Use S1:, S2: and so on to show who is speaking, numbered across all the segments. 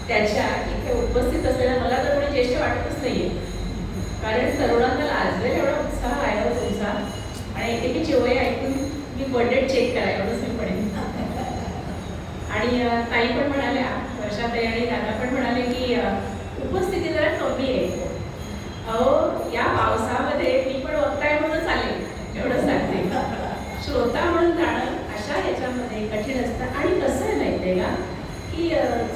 S1: त्याच्या इथे उपस्थित असलेल्या मला तर कोणी ज्येष्ठ वाटतच नाहीये, कारण तरुणांना लाजलेला एवढा उत्साह आहे हो तुमचा. आणि एकेकीची वय ऐकून मी बर्थडे चेक करा एवढंच मी पडेन. आणि ताई पण म्हणाल्या, वर्षाताई आणि दादा पण म्हणाले की उपस्थिती जरा कमी आहे. अहो या पावसामध्ये मी पण वक्ता आहे म्हणून चालेल एवढं सांगते. श्रोता म्हणून जाणं अशा ह्याच्यामध्ये कठीण असतं. आणि कसं आहे माहिती आहे का की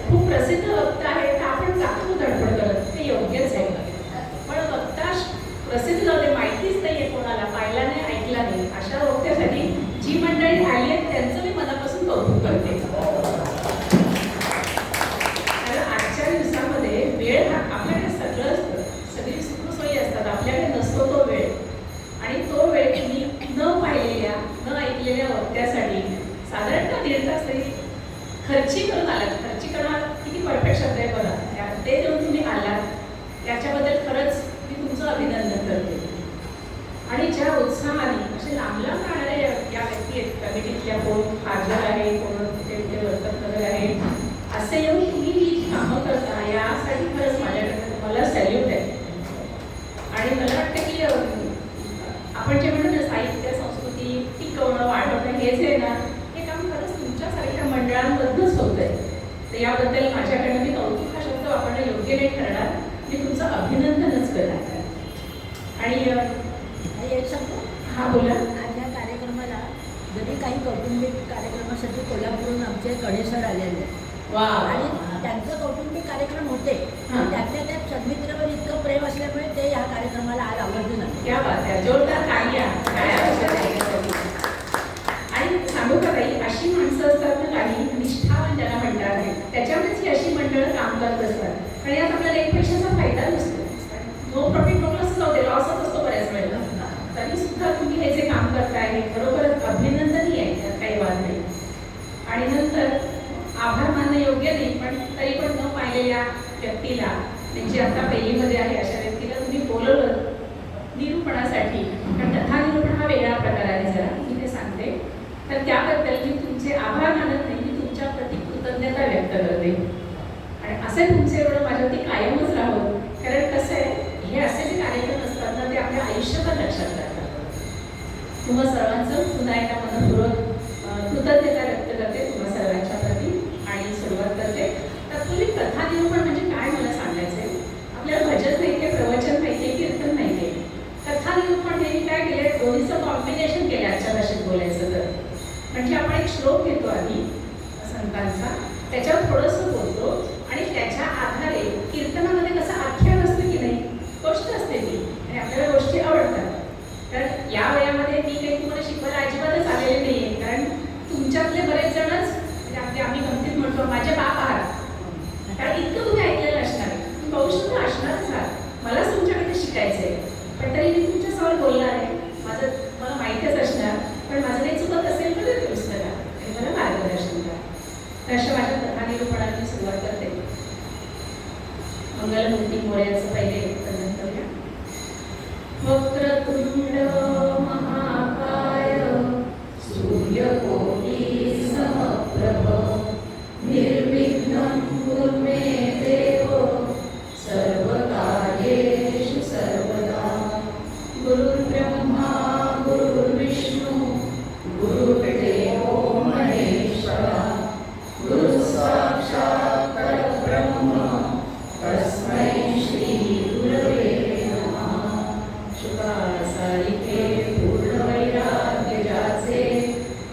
S1: खूप प्रसिद्ध वक्ता आहे तर आपण जातो धडपड करत, ते योग्यच आहे. पण वक्ता प्रसिद्ध नव्हते, माहितीच नाही आहे कोणाला, पाहिला नाही ऐकला नाही, अशा वक्त्यासाठी जी मंडळी आली आहेत त्यांचं मी मनापासून कौतुक करते. कारण आजच्या दिवसामध्ये वेळ हा आपल्याकडे सगळं असतं, सगळी सुखसोयी असतात, आपल्याकडे नसतो तो वेळ. आणि तो वेळ तुम्ही न पाहिलेल्या न ऐकलेल्या वक्त्यासाठी साधारणतः 1.5 तास तरी खर्ची करून आलात. खर्ची करणं किती परफेक्ट शब्द आहे बघा, ते देऊन तुम्ही आलात त्याच्याबद्दल खरंच मी तुमचं अभिनंदन करते. आणि ज्या उत्साहाने असे लांब लांब राहणारे या व्यक्ती आहेत, कमिटीतल्या कोण हाजर आहे, कोण तिथे वर्तन करत आहे, असे येऊन तुम्ही ही कामं करता यासाठी खरंच माझ्याकडे तुम्हाला सॅल्यूट आहे. आणि मला वाटतं की आपण जे म्हणतो ना साहित्य संस्कृती टिकवणं वाढवणं हे जे आहे ना, हे काम खरंच तुमच्यासारख्या मंडळांमधूनच होत आहे. तर याबद्दल माझ्याकडनं मी कौतुक हा शब्द वापरणं योग्य नाही ठरणार, मी तुमचं अभिनंदनच करणार. आणि
S2: एक सांगतो,
S1: हा बोला.
S2: आज या कार्यक्रमाला जरी काही कौटुंबिक कार्यक्रमासाठी कोल्हापूरहून आमचे कडे सर आलेले
S1: वा,
S2: आणि त्यांचं कौटुंबिक कार्यक्रम होते, त्यातल्या त्यात सन्मित्रवर इतकं प्रेम असल्यामुळे ते ह्या कार्यक्रमाला आज आवर्जून आले.
S1: क्या बात आहे, जोरदार तालिया. आणि सांगू का ताई, अशी माणसं असतात ना काही निष्ठावान ज्याला म्हणतात, त्याच्यामुळेच ही अशी मंडळं काम करत असतात. आणि यात आपल्याला एक पैशाचा फायदा नसतो, नो प्रॉफिट नो लॉस नव्हते, लॉसच असतो बऱ्याच वेळेला. तरी सुद्धा तुम्ही हे जे काम करताय हे खरोखरच अभिनंदनीय आहे, त्यात काही वाद नाही. आणि नंतर आभार मानणं योग्य नाही, पण तरी पण न पाहिलेल्या व्यक्तीला, म्हणजे आता पहिलीमध्ये आहे अशा व्यक्तीला तुम्ही बोलवलं निरूपणासाठी, कारण कथानिरूपण हा वेगळा प्रकार आहे जरा, मी ते सांगते. तर त्याबद्दल मी तुमचे आभार मानत नाही, मी तुमच्या प्रति कृतज्ञता व्यक्त करते. आणि असे तुमचे एवढं माझ्यावरती कायमच राहावं, कारण कसं आहे हे असे जे कार्यक्रम असतात ना ते आपल्या आयुष्यभर लक्षात राहतात. तुम्हा सर्वांचं पुन्हा एकदा मनपूर्वक कृतज्ञता व्यक्त करते तुम्हा सर्वांच्या प्रती. आणि सुरुवात करते. तत्पूर्वी कथा निरूपण म्हणजे काय मला सांगायचं आहे. आपल्याला भजन माहिती आहे, प्रवचन माहिती आहे, कीर्तन माहिती आहे. कथा निरूपण हे काय केलं, दोन्हीचं कॉम्बिनेशन केलं आजच्या भाषेत बोलायचं तर. म्हणजे आपण एक श्लोक घेतो आधी संतांचा, त्याच्यावर थोडंसं बोलतो आणि त्याच्या आधारे कीर्तनामध्ये कसं आख्यान असतं की नाही, गोष्ट असते ती, आणि आपल्याला गोष्टी आवडतात. कारण या वयामध्ये मी काही तुम्हाला शिकवायला अजिबातच आलेले नाही आहे, कारण तुमच्यातले बरेच जणच म्हणजे आम्ही गमतीत म्हणतो माझे बाप आहात, कारण इतकं तुम्ही ऐकलेलं असणार आहे, तुम्ही बहुशुद्ध असणारच आहात. मलाच तुमच्याकडे शिकायचं आहे, पण तरी मी तुमच्यासमोर बोलणार आहे. मला माहितीच असणार, पण माझं काही चुकत असेल तर ते दुरुस्त करा आणि मला मार्गदर्शन करा. तर अशा माझ्या कथा निरूपणाची सुरुवात करते. मंगलमूर्ती मोरयाचं पहिले वंदन करूया. वक्रतुंड महाकाय सूर्यकोटि समप्रभ निर्विघ्नं कुरु मे देव सर्वकार्येषु सर्वदा. गुरुर्ब्रह्मा गुरुर्विष्णु गुरुर्देवो महेश्वरः गुरुः साक्षात् परब्रह्म तस्मै श्री गुरवे नमः. शुभासारिके पूर्णवैराग्य जाचे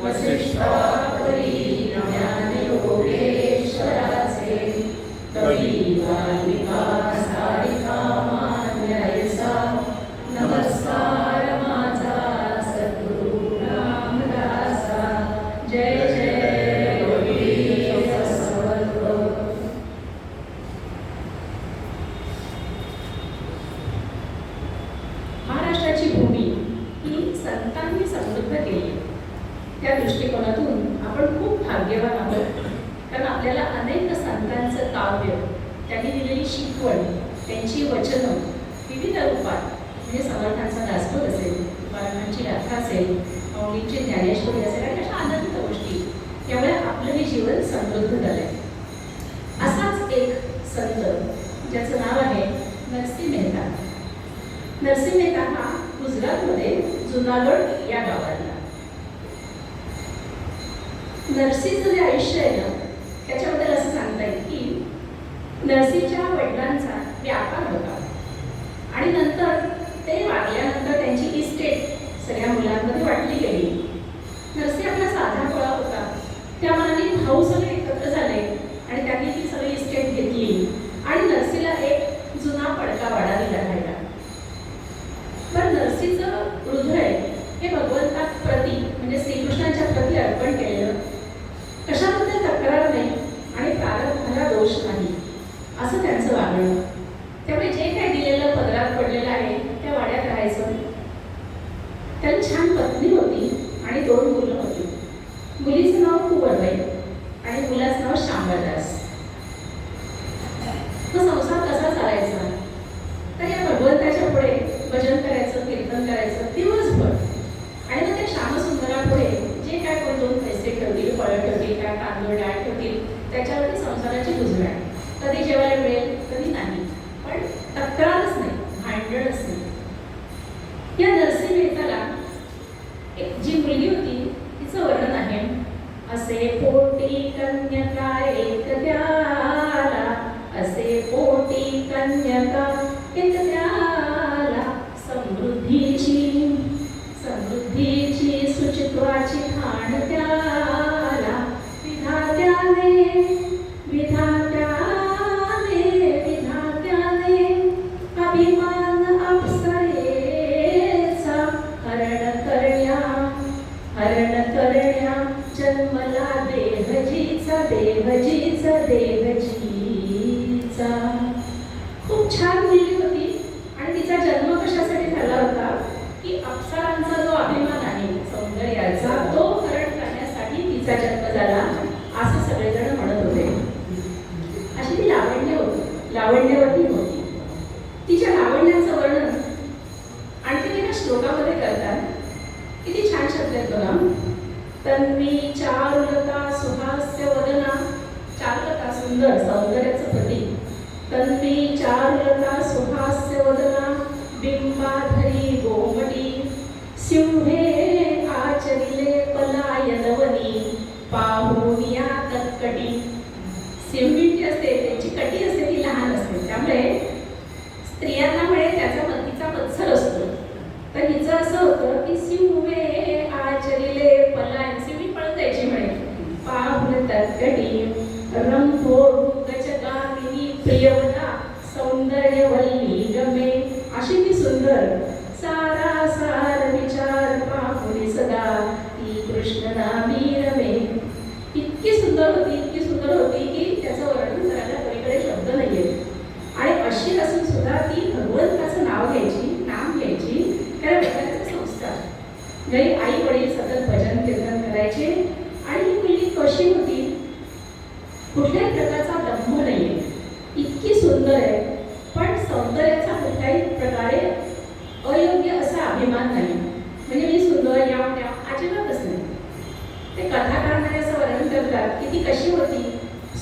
S1: वसिष्ठापरी ज्ञानयोगेश्वराचे कवी वाल्मिका सारिका मान्यायसा नमस्कार माझा सद्गुरु रामदासा. जय जय योगी सत्संग. महाराष्ट्राची भूमी ही संतांनी समृद्ध केली, त्या दृष्टिकोनातून आपण खूप भाग्यवान आहोत. कारण आपल्याला अनेक संतांचं काव्य, त्यांनी दिलेली शिकवण, त्यांची वचनं विविध रूपात, म्हणजे समर्थांचा दासबोध असेल, तुकारामांची गाथा असेल, मौलींची ज्ञानेश्वरी असेल, आणि अशा अनंत गोष्टी, त्यामुळे आपलं हे जीवन समृद्ध झालंय. असाच एक संत ज्याचं नाव आहे नरसी मेहता. नरसी मेहता हा गुजरातमध्ये जुनागड या गावातला. नरसीचं जे आयुष्य आहे ना त्याच्याबद्दल असं सांगता येईल की नरसीच्या वडिलांचा व्यापार होता आणि नंतर ते वारल्यानंतर त्यांची इस्टेट सगळ्या मुलांमध्ये वाटली गेली. नरसी आपला साधा पोळा होता, त्या मनाने भाऊ सगळे एकत्र झाले आणि त्यांनी ती सगळी इस्टेट घेतली आणि नरसीला एक जुना पडका वाडा दिला राहिला. पण नरसीचं हृदय हे भगवंताप्रती म्हणजे श्रीकृष्णाच्या प्रती अर्पण केलेलं, कशाबद्दल तक्रार नाही आणि प्रारब्धाला दोष नाही असं त्यांचं वागणं. त्यामुळे जे काही दिलेलं पदरात पडलेलं आहे त्या वाड्यात राहायचं. त्याला छान पत्नी होती आणि 2 मुलं होती. मुलीचं नाव कुंवरबाई आणि मुलाचं नाव शांबळदास. तो संसार कसा चालायचा तर या भगवंताच्या पुढे भजन करायचं, कीर्तन करायचं दिवसभर आणि मग त्या श्यामसुंदरापुढे जे काय कोण 2 पैसे ठेवतील, फळं ठेवतील, काय तांदूळ डाळ ठेवतील त्याच्यावरती संसाराची गुजराण. कधी जेवायला मिळेल कधी नाही, पण तक्रारच नाही, भांडणच नाही. या नरसी मेहताला एक जी मुलगी होती तिचं वर्णन आहे. असे पोटी कन्यका एक द्याला, असे पोटी कन्यका एक द्याला, समृद्धीची सुचित्वाची ठाण त्याला, विधात्याने अभिमान अप्सरेचा हरण करण्या जन्मला देवजीचा. खूप छान मुलगी होती आणि तिचा जन्म कशासाठी झाला होता की अप्सरांचा जो अभिमान आहे सौंदर्याचा तो हरण करण्यासाठी तिचा जन्म झाला असं सगळेजण म्हणत होते. अशी ती लावण्यवती होती. तिच्या लावण्याचं वर्णन आणखी एका श्लोकामध्ये करतात. किती छान शब्द आहेत बघा. तन्वी चारुलता सुहास्य वदना, चारुलता सुंदर सौंदर्याचं प्रतीक. तन्वी चारुलता सुहास्य वदना, बिंबाधरी गोमटी, सिंहे आचरिले पलायनवनी, पाहुनिया तत्कटी. सिंही जी असते त्यांची कटी असते ती लहान असते, त्यामुळे स्त्रियांना म्हणे त्याचा मतीचा मत्सर असतो. तर हिचं असं होतं की सिंहे आचरिले पलायन, सिंही पळत जायची म्हणे. पाहुन तत्कटी रंभोरुगचगामिनी प्रियवदा, सौंदर्यवल्ली गमे. अशी ती सुंदर सारा सार विचार पाहुनी सदा, ती कृष्ण नामी रमे. इतकी सुंदर होती की त्याचं वर्णन करायला पलीकडे शब्द नाहीये. आणि अशी असून सुद्धा ती भगवंताचं नाम घ्यायची. कारण भजनाचा संस्कार घरी आई वडील सतत भजन कीर्तन करायचे. आणि ही मुलगी कशी होती, कुठल्याही प्रकारचा दंभ नाहीये, इतकी सुंदर आहे, पण सौंदर्याचा कुठल्याही प्रकारे अयोग्य असा अभिमान नाही. म्हणजे मी सुंदर या त्या अजिबातच नाही. ते कथाकारणारे असं वर्णन करतात की ती कशी होती,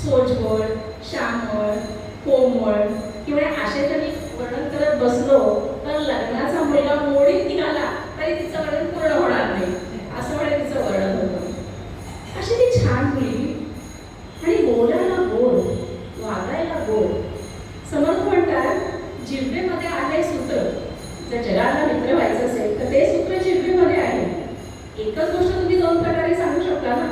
S1: सोजवळ, श्यामळ, कोमळ. किंवा असे जर मी वर्णन करत बसलो तर लग्नाचा मुलगा मोडीत निघाला तरी तिचं वर्णन पूर्ण होणार नाही, असं म्हणे तिचं वर्णन होतं. अशी ती छान मुलगी आणि बोलायला गोड, वागायला गोड. समर्थ म्हणतात जिव्हेमध्ये आहे सूत्र. जर जगाला मित्र व्हायचं असेल तर ते सूत्र जिव्हेमध्ये आहे. एकच गोष्ट तुम्ही 2 प्रकारे सांगू शकता ना.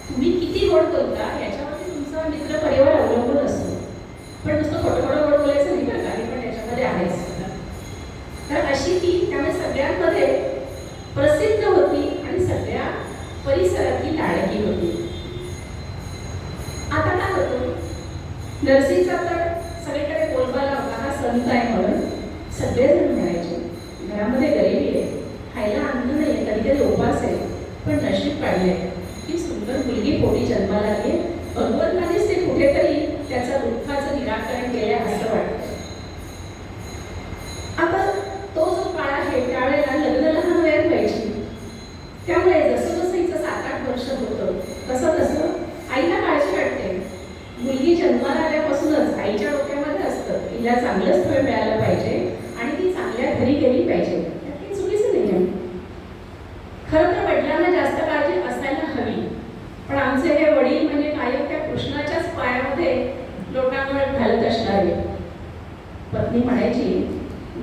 S1: तुम्ही किती गोड बोलता याच्यावरती तुमचा मित्र परिवार अवलंबून असतो. पण नुसतं खोटं गोड बोलायचं नाही बरं, काही पण त्याच्यामध्ये आहेच. तर अशी ती त्यामुळे सगळ्यांमध्ये प्रसिद्ध होती आणि सगळ्या परिसरातली लाडकी होती. आता काय होतं, नरसीचा तर सगळीकडे बोलबाला होता, हा संत आहे म्हणून सगळेजण म्हणायचे. घरामध्ये गरिबी आहे, खायला अन्न नाही, कधी कधी उपास आहे, पण नशीब काढले की सुंदर मुलगी पोटी जन्माला आली. भगवंतानेच ते कुठेतरी त्याचा दुःखाचं निराकरण केले असं वाटतं. आता तो जो काळ आहे त्यावेळेला लग्न लहान वयात व्हायची. त्यामुळे जसं जसं हिचं 7-8 वर्ष होतं तसं तसं आईला काळजी वाटते. मुलगी जन्माला आल्यापासूनच रामाचे हे वडील म्हणजे कायम त्या कृष्णाच्याच पायामध्ये लोटांगण घालत असणारे. पत्नी म्हणायची,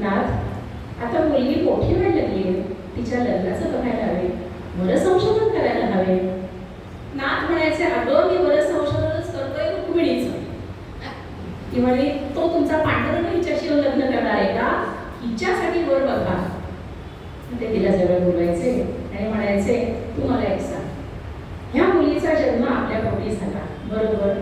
S1: नाथ आता मुलगी मोठी व्हायला लागली, तिच्या लग्नाचं बघायला हवे, बरं संशोधन करायला हवे. नाथ म्हणायचे, अगं मी बरं संशोधनच करतोय रुक्मिणीचं. ती म्हणे, तो तुमचा पांडुरंग हिच्याशी लग्न करणार आहे का? हिच्यासाठी वर बघा. ते तिला जवळ बोलायचे आणि म्हणायचे, तू मला एक सांग, ह्या मुलीचा जन्म आपल्या पोटी झाला बरोबर,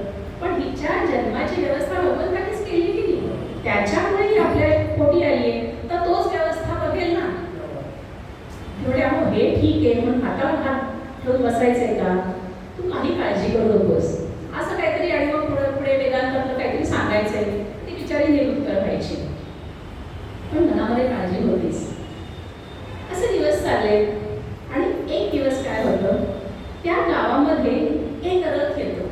S1: पण हिच्या जन्माची व्यवस्था भगवंतानीच केली की नाही? त्याच्यामुळे ही आपल्या पोटी आली आहे, तर तोच व्यवस्था बघेल ना. एवढ्या हे ठीक आहे म्हणून हातावर हात ठेवून बसायचंय का? तू काही काळजी करू नकोस असं काहीतरी. आणि मग पुढे पुढे वेदांतातलं काहीतरी सांगायचंय, ती बिचारी निरुत्तर व्हायची, पण मनामध्ये काळजी होतीच. असे दिवस चालले आणि एक दिवस काय होतं, त्या गावामध्ये एक रथ येतो,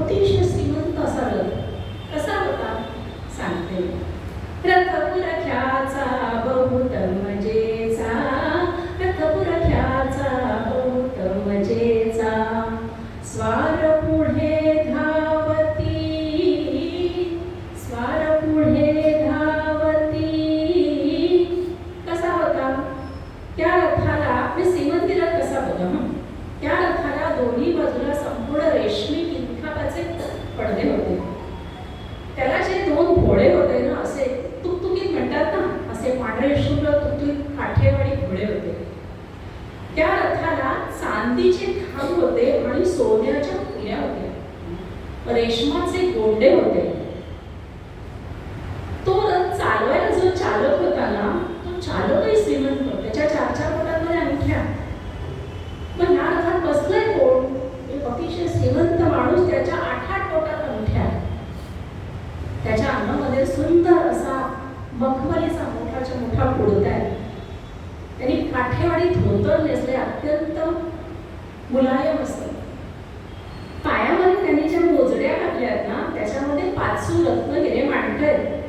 S1: अतिशय श्रीमंत असा रथ. कसा होता सांगते. रथपुरख्याचा बहुत मजेचा, रथपुरख्याचा बहुत मजेचा, स्वार पुढे धावती, स्वार पुढे धावती. कसा होता त्या रथाला, मी श्रीमंती रथ कसा होता, त्या रथाला दोन्ही बाजूला संपूर्ण रेशमी किंखापाचे पडदे होते. त्याला जे दोन घोडे होते ना, असे तुकतुकीत म्हणतात ना, असे पांढरे शुभ्र तुकतुकीत काठेवाडी घोडे होते. त्या रथाला चांदीचे खांब होते आणि सोन्याच्या फुल्या होत्या, रेशमाचे गोंडे होते. तो रथ चालवायला जो चालक होता ना, तो चालकही श्रीमंत, त्याच्या 4-4 बोटांमध्ये अंगठ्या. पण ह्या रथात बसलाय कोण? एक अतिशय श्रीमंत माणूस, त्याच्या 8-8 बोटात अंगठ्या. त्याच्या अंगामध्ये सुंदर असा मखमलीचा मोठाच्या मोठा कुडता आहे. त्यांनी काठेवाडी धोतर नेसले, अत्यंत मुलायम असतं. पायामध्ये त्यांनी ज्या मोजड्या घातल्या आहेत ना, त्याच्यामध्ये 5 रत्नगिरे मांडले आहेत.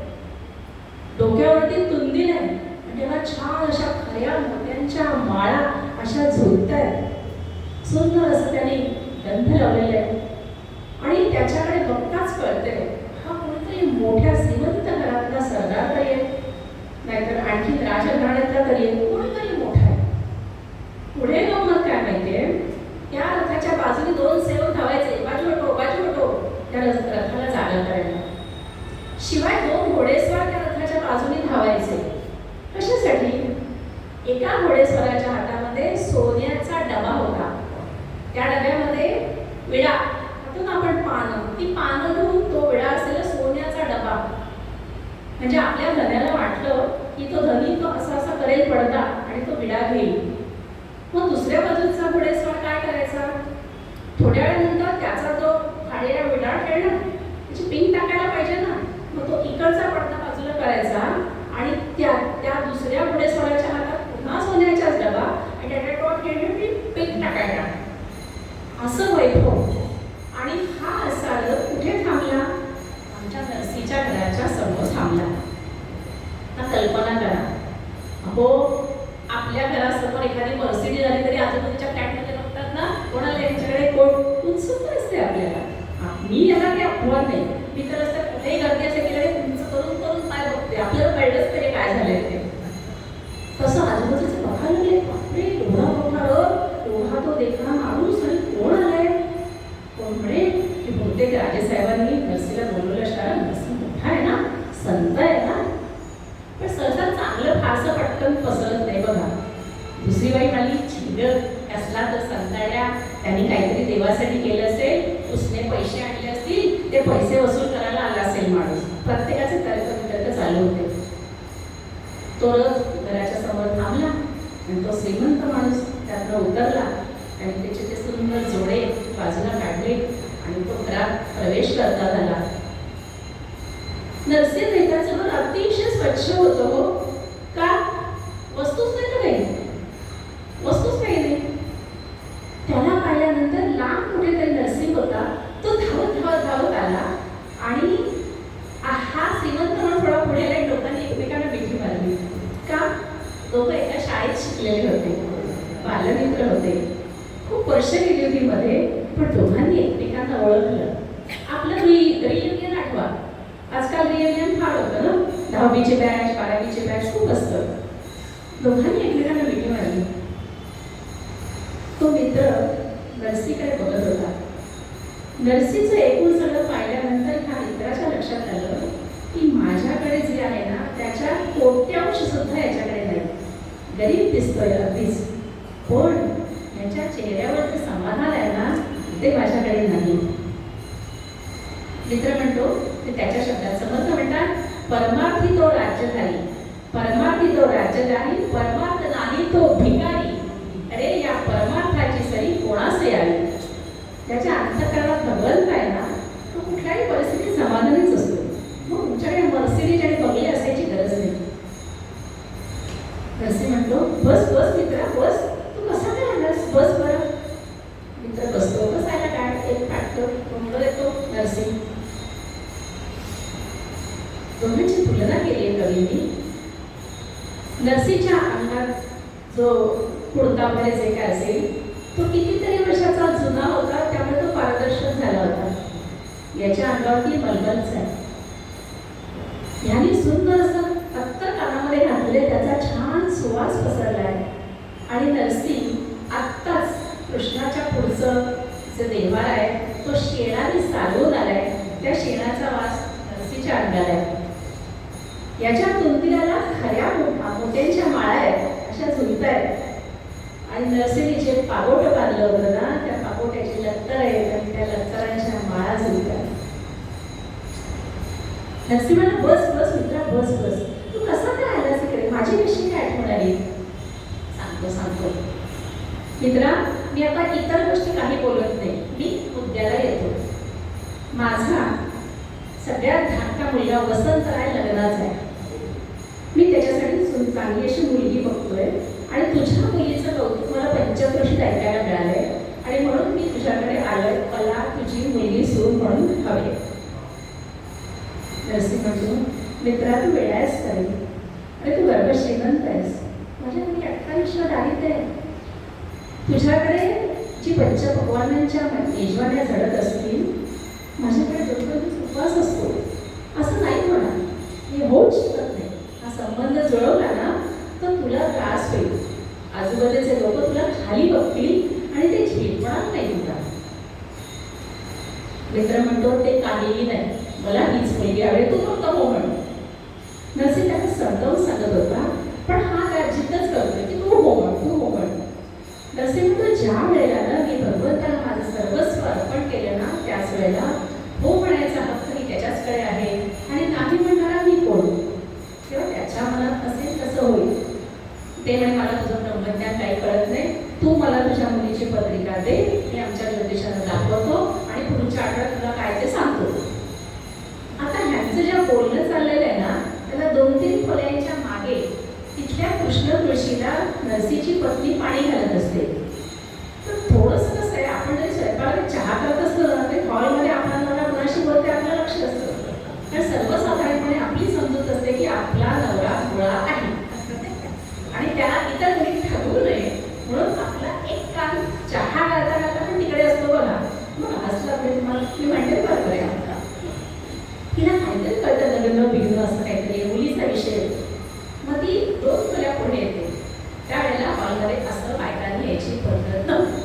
S1: डोक्यावरती तुंदील आहे, म्हणजे छान अशा खऱ्या मोत्यांच्या माळा अशा झुलत आहेत. सुंदर असं त्यांनी गंध लावलेले आहे आणि त्याच्याकडे बघताच कळते हा कोणीतरी मोठ्या श्रीमंत घरातला सरदार तरी आहे, नाहीतर आणखी राजघराण्यातला तरी आहे, कोणीतरी मोठा आहे. पुढे गंमत काय माहितीये, त्या रथाच्या बाजूने 2 सेवक धावायचे, बाजू हटो त्या रथाला जागा करायला. शिवाय 2 घोडेस्वार त्या रथाच्या बाजूने धावायचे. कशासाठी? एका घोडेस्वाराच्या हातामध्ये सोन्याचा डबा होता. त्या डब्यामध्ये विडा म्हणतो ना आपण, पानं, ती पानं घेऊन तो विडा असलेला सोन्याचा डबा. म्हणजे आपल्या धन्याला वाटलं की तो धनी तो असा असा करेल पडदा आणि तो विडा घेईल. मग दुसऱ्या बाजूचा घोडेस्वार काय करायचा, थोड्या वेळानंतर त्याचा जो खालेला विडा खेळला, त्याची पिंक टाकायला पाहिजे ना, मग तो इकडचा पडदा बाजूला करायचा आणि त्या दुसऱ्या घोडेस्वाराच्या हातात पुन्हा सोन्याचाच डबा आणि त्याच्या टॉप घेऊन पिंक टाकायला. असं वैभव. आणि हा असा रथ कुठे थांबला? आमच्या नरसीच्या घराच्या समोर थांबला. कल्पना करा, हो आपल्या घरासमोर एखादी मर्सिडीज आली तरी आजूबाजूच्या फ्लॅटमध्ये बघतात ना, कोणाला यांच्याकडे कोण उत्सुकता असते आपल्याला. मी याला काही अपवाद नाही, मी तर असं कुठेही गर्दी असेल की उंच करून करून पाय बघते, आपल्याला कळलंच तरी काय झालंय ते. तसं आजूबाजूचं बघायला लागले, बापरे एवढा मोठा रथ, एवढा तो देखणा माणूस, आणि कोण आलाय? कोण म्हणे की बहुतेक राजेसाहेबांनी नरसीला बोलवलं असणार, नरसी मोठा आहे ना, संत आहे ना. पण सहसा चांगलं फारसं पटकन पसरत नाही बघा. दुसरी बाई म्हणली, झिंगत असला तर संताड्या, त्यांनी काहीतरी देवासाठी केलं असेल, उसने पैसे आणले असतील, ते पैसे वसूल करायला आला असेल माणूस. प्रत्येकाचे तर्क चालू होते. तो रथ घराच्या समोर थांबला आणि तो श्रीमंत माणूस त्यातनं उतरला आणि त्याचे ते सुंदर जोडे बाजूला काढले आणि तो घरात प्रवेश करता झाला. नरसी मेहताचं घर अतिशय स्वच्छ होतं. हो का? वस्तूच नाही, काही वस्तूच काही नाही. त्याला पाहिल्यानंतर लांब कुठेतरी नरसी होता, तो धावत धावत धावत आला आणि हा श्रीमंत म्हणून थोडा पुढे आला. लोकांनी एकमेकांना मिठी मारली. का? दोघं एका शाळेत शिकलेले होते, बालमित्र होते. खूप वर्ष गेली होती मध्ये, पण दोघं 10वीचे बॅच 12वीचे बॅच खूप असतं. दोघांनी एकमेकांना मिठी मारली. तो मित्र नर्सीकडे बघत होता. नर्सीचं एकूण सगळं पाहिल्यानंतर ह्या मित्राच्या लक्षात आलं की माझ्याकडे जे आहे ना त्याच्या कोट्यांश सुद्धा याच्याकडे नाही. गरीब दिसतोय अगदीच, पण याच्या चेहऱ्यावर जे समाधान आहे ना ते माझ्याकडे नाही. मित्र म्हणतो ते त्याच्या शब्दात समर्थ म्हणतात, परमार्थी तो राज्यधारी, परमार्थी तो राज्यधारी, परमार्थ नाही तो भिकारी. अरे या परमार्थाची सरी कोणासे आली. त्याच्या अंतःकरणात भगवंत आहे ना तो कुठल्याही परिस्थितीत समाधानीच असतो. मग तुमच्याकडे मर्सिडीज आणि बंगले असायची गरज नाही. नरसी म्हणतो, बस बस मित्रा बस, तू कसा काय आलास, बस बरं. मित्र बसतो. बसायला काय एक फाटतो कोंबड येतो. नरसी दोघांची तुलना केली आहे कवींनी. नरसीच्या अंगात जो कुर्ता वगैरे जे काय असेल तो कितीतरी वर्षाचा जुना होता, त्यामुळे तो पारदर्शक झाला होता. याच्या अंगावरती मलमलच आहे. ह्याने सुंदर असं अत्तर कानामध्ये घातले, त्याचा छान सुवास पसरला आहे. आणि नरसी आत्ताच कृष्णाच्या पुढचं जे देवार आहे तो शेणाने सारवून आलाय. त्या शेणाचा वास नरसीच्या अंगाला आहे. याच्या तुंतीला खऱ्या मोत्यांच्या माळा आहेत, अशा झुलत आहेत. आणि नरसीने जे पागोट बांधलं होतं ना त्या पागोट्याची लत्तर आहेत आणि त्या लत्तरांच्या माळा झुलतात. नरसी म्हणा, बस बस मित्रा बस बस, तू कसा काय आलास इकडे, माझी कशी काय आठवण आली. सांगतो सांगतो मित्रा, मी आता इतर गोष्टी काही बोलत नाही, मी मुद्द्याला येतो. माझा सगळ्यात धाकटा मुलगा वसंतराय लग्नाचा आहे. मी त्याच्यासाठी चांगली अशी मुलगी बघतोय आणि तुझ्या मुलीचं कौतुक मला पंचक्रोशीत ऐकायला मिळालंय आणि म्हणून मी तुझ्याकडे आलोय. मला तुझी मुलगी सून म्हणून हवे. नरसी म्हणतो, मित्रा तू वेळा आहेस तरी, अरे तू गर्भ श्रीमंत आहेस, माझ्याकडे 28 दारिद्र्य आहे. तुझ्याकडे जी पंचपक्वानांच्या मेजवान्या झडत असतील, माझ्याकडे दररोज उपवास असतो. असं नाही म्हणा, हे होऊच शकत नाही. हा संबंध जुळवला ना तर तुला त्रास होईल. आजूबाजूचे लोक तुला खाली बघतील आणि ते झेपणार नाही तुला. मित्र म्हणतो, ते काहीही नाही, मला हीच मुलगी हवी, तू फक्त हो म्हण. नरसी त्याला समजावून सांगत होता, पण हा काय जिद्दच करतोय की तू हो म्हण, तू हो म्हण. नरसी म्हणतो, ज्या वेळेला ना मी भगवंताला माझं सर्वस्व अर्पण केलं ना त्याच वेळेला हो म्हणायचा हक्क ही त्याच्याचकडे आहे आणि नाही म्हणणारा मी कोण. तेव्हा त्याच्या मनात असेल तसं होईल. ते म्हणे, मला तुझं ब्रह्मज्ञान काही कळत नाही, तू मला तुझ्या मुलीची पत्रिका दे, मी आमच्या ज्योतिषाला दाखवतो आणि पुढच्या आठवड्यात तुला काय ते सांगतो. आता ह्यांचं जे बोलणं चाललेलं आहे ना त्याला 2-3 खोल्यांच्या मागे तिथल्या कृष्ण तुळशीला नरसीची पत्नी पाणी घालत असते. तर थोडंसं कसं आहे, आपण जरी स्वयंपाकात चहा करत असतो ना ते हॉलमध्ये आपल्याला कुणाशी बोलते आपलं लक्ष असतं. कारण सर्वसाधारणपणे आपली समजूत असते की आपला नवरा मुळा आहे आणि त्याला इतर घरी ठरवू नये म्हणून आपला एक कान चहा घालता घालता पण तिकडे असतो बघा. मग हसला तुम्हाला मी म्हणते बरोबर आहे आपला. तिला काहीतरी कळतं लग्न बिग्न असं काहीतरी मुलीचा विषय. मग ती 2 खोल्या पुढे येते. त्यावेळेला हॉलमध्ये असं बायकांनी यायची पद्धत नव्हती.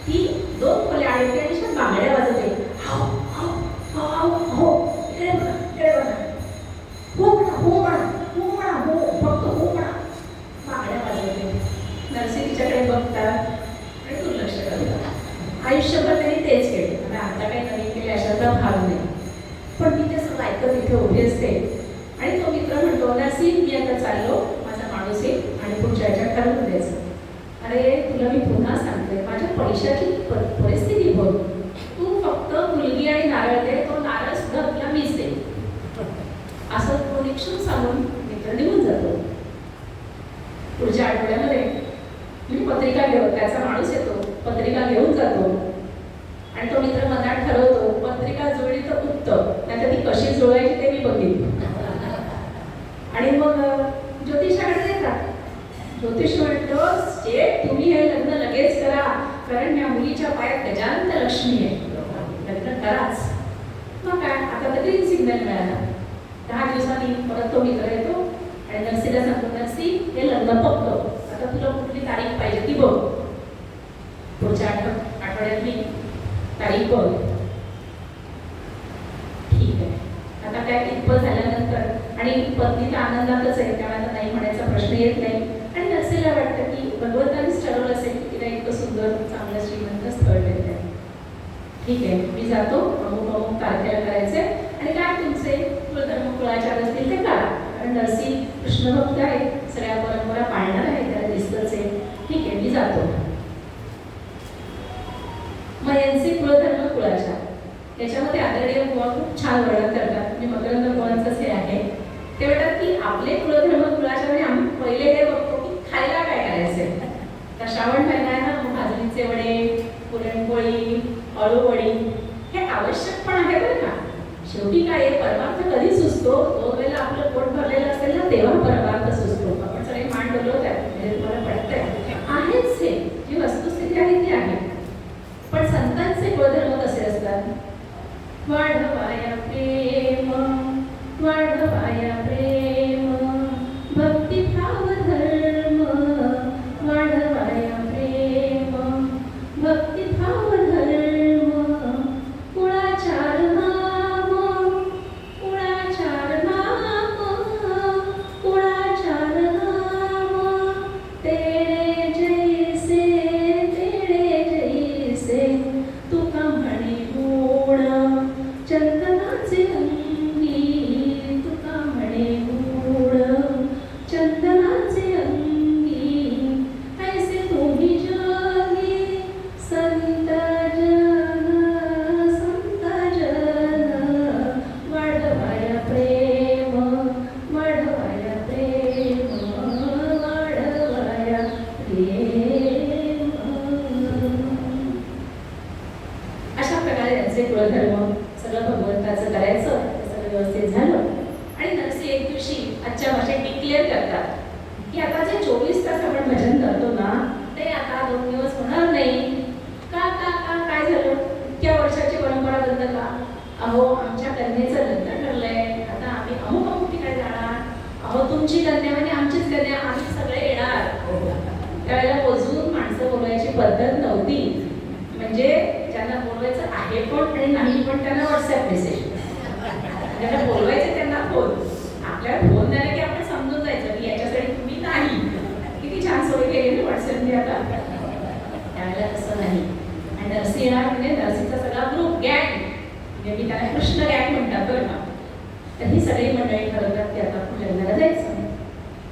S1: ती 2 खोल्या आणि त्यांच्या बांगड्या वाजवते. हो हो हो हो इकडे बघा इकडे बघा, हो म्हणा हो म्हणा हो म्हणा हो, फक्त हो म्हणा. बांगड्या वाजवते. नरसी तिच्याकडे बघतात आणि दुर्लक्ष करतात. आयुष्यभर त्यांनी तेच केलं. आता काही नवीन केले अशातला भाग नाही. पण ती ते सगळं ऐकत इथे उभी असते आणि तो मित्र म्हणतो, नरसी मी आता चाललो, माझा माणूस येईल आणि पुढच्या ह्याच्यात ठरवून द्यायचं. अरे तुला मी पुन्हा सांगते, माझ्या पैशाची परिस्थिती बघ, तू फक्त मुलगी आणि नारळ दे, तो नारळ सुद्धा तुला मीच दे. असं तो निक्षून सांगून मित्र निघून जातो. पुढच्या आठवड्यामध्ये मी पत्रिका घेऊन, त्याचा माणूस येतो, पत्रिका घेऊन जातो आणि तो मित्र मनात ठरवतो, पत्रिका जुळली तर उत्तम, नाहीतर ती कशी जुळवायची ते मी बघीन. आणि मग ज्योतिषाकडे येतात. ज्योतिष म्हणतो, शेठ तुम्ही हे लग्न लगेच करा, कारण या मुलीच्या पायात गजानंत लक्ष्मी आहे, लग्न कराच. मग काय, आता तर ग्रीन सिग्नल मिळाला. 10 दिवसांनी परत तो मित्र येतो आणि नर्सीला सांगतो, नर्सी हे लग्न पक्क, आता तुला कुठली तारीख पाहिजे ती बघ. पुढच्या आठवड्यातली तारीख बघ. ठीक आहे. आता काय इतकं झाल्यानंतर आणि पत्नी तर आनंदातच आहे, त्यामुळे नाही म्हणायचा प्रश्न येत नाही. आणि नर्सीला वाटतं की भगवंतानीच ठरवलं असेल की तिला इतकं सुंदर चांगलं श्रीमंत स्थळ मिळतंय. ठीक आहे, मी जातो, अमुक तारखेला करायचंय आणि काय तुमचे कुलधर्म कुळाचार असतील ते करा. कारण नरसी कृष्णभक्त आहे, सगळ्या परंपरा पाळणार आहे, त्याला दिसतच आहे. ठीक आहे, मी जातो. मग यांचे कुलधर्म कुळाचार याच्यामध्ये आदरणीय बुवा खूप छान वर्णन करतात. मी मकरंद बुवांचंच हे आहे. ते म्हणतात की आपले कुलधर्म कुळाचार आम्ही पहिले हे बघतो की खायला काय करायचंय. तर श्रावण महिना आहे ना, मग भाजणीचे वडे, पुरणपोळी, अळूवडी हे आवश्यक पण आहे बरं का. शेवटी काय आहे, परमार्थ कधी सुचतो, 2 वेळेला आपलं पोट भरलेलं असेल ना तेव्हा परमार्थ सुचतो. आपण सगळे मान डोलवतात म्हणजे तुम्हाला पडतंय आहेच, हे जी वस्तुस्थिती आहे ती आहे. पण संतांचे कुलधर्म कसे असतात. वाढवाया प्रेम, वाढवाया प्रेम, भक्तिभाव धर्म, वाढवाया प्रेम, भक्तिभाव धर्म, कुळाचार नाम, कुळाचार नाम, कुळाचार नाम, तेरे जैसे, तेरे जैसे, तुका म्हणे गुण चंदनाचे अंगी, तुका म्हणे गुण चंदनाचे अंगी, ऐसे तुम्ही जगी संत जन, संत जन, वाढवाया प्रेम, वाढवाया प्रेम, वाढवाया प्रेम. अशा प्रकारे त्यांचे कुलधर्म सगळं भगवंताचं करायचं. ते सगळं व्यवस्थित झालं आणि नरसी एक दिवशी आजच्या भाषेत डिक्लेअर करतात की आता जे 24 तास आपण भजन करतो ना ते आता 2 दिवस होणार नाही. का का का काय झालं. इतक्या वर्षाची परंपरा बंद का. अहो आमच्या कन्येचं लग्न ठरलंय, आता आम्ही अमुक ठिकाणी जाणार. अहो तुमची कन्या म्हणजे आमचीच कन्या, आम्ही सगळे येणार. त्यावेळेला पोजून माणसं बोलायची पद्धत नव्हती. म्हणजे ज्यांना बोलवायचं आहे पण आणि नाही पण त्यांना व्हॉट्सअप मेसेज, ज्यांना बोलवायचं त्यांना फोन. आपल्याला फोन द्यायला की आपण समजून जायचं की याच्यासाठी तुम्ही नाही. किती छान सोय केली व्हॉट्सअपने आता. त्यावेळेला तसं नाही. आणि नरसी येणार म्हणजे नरसीचा सगळा ग्रुप, गँग, म्हणजे मी त्याला कृष्ण गँग म्हणतात बरं का. तर ही सगळी मंडळी ठरवतात की आता आपण लग्नाला जायचं.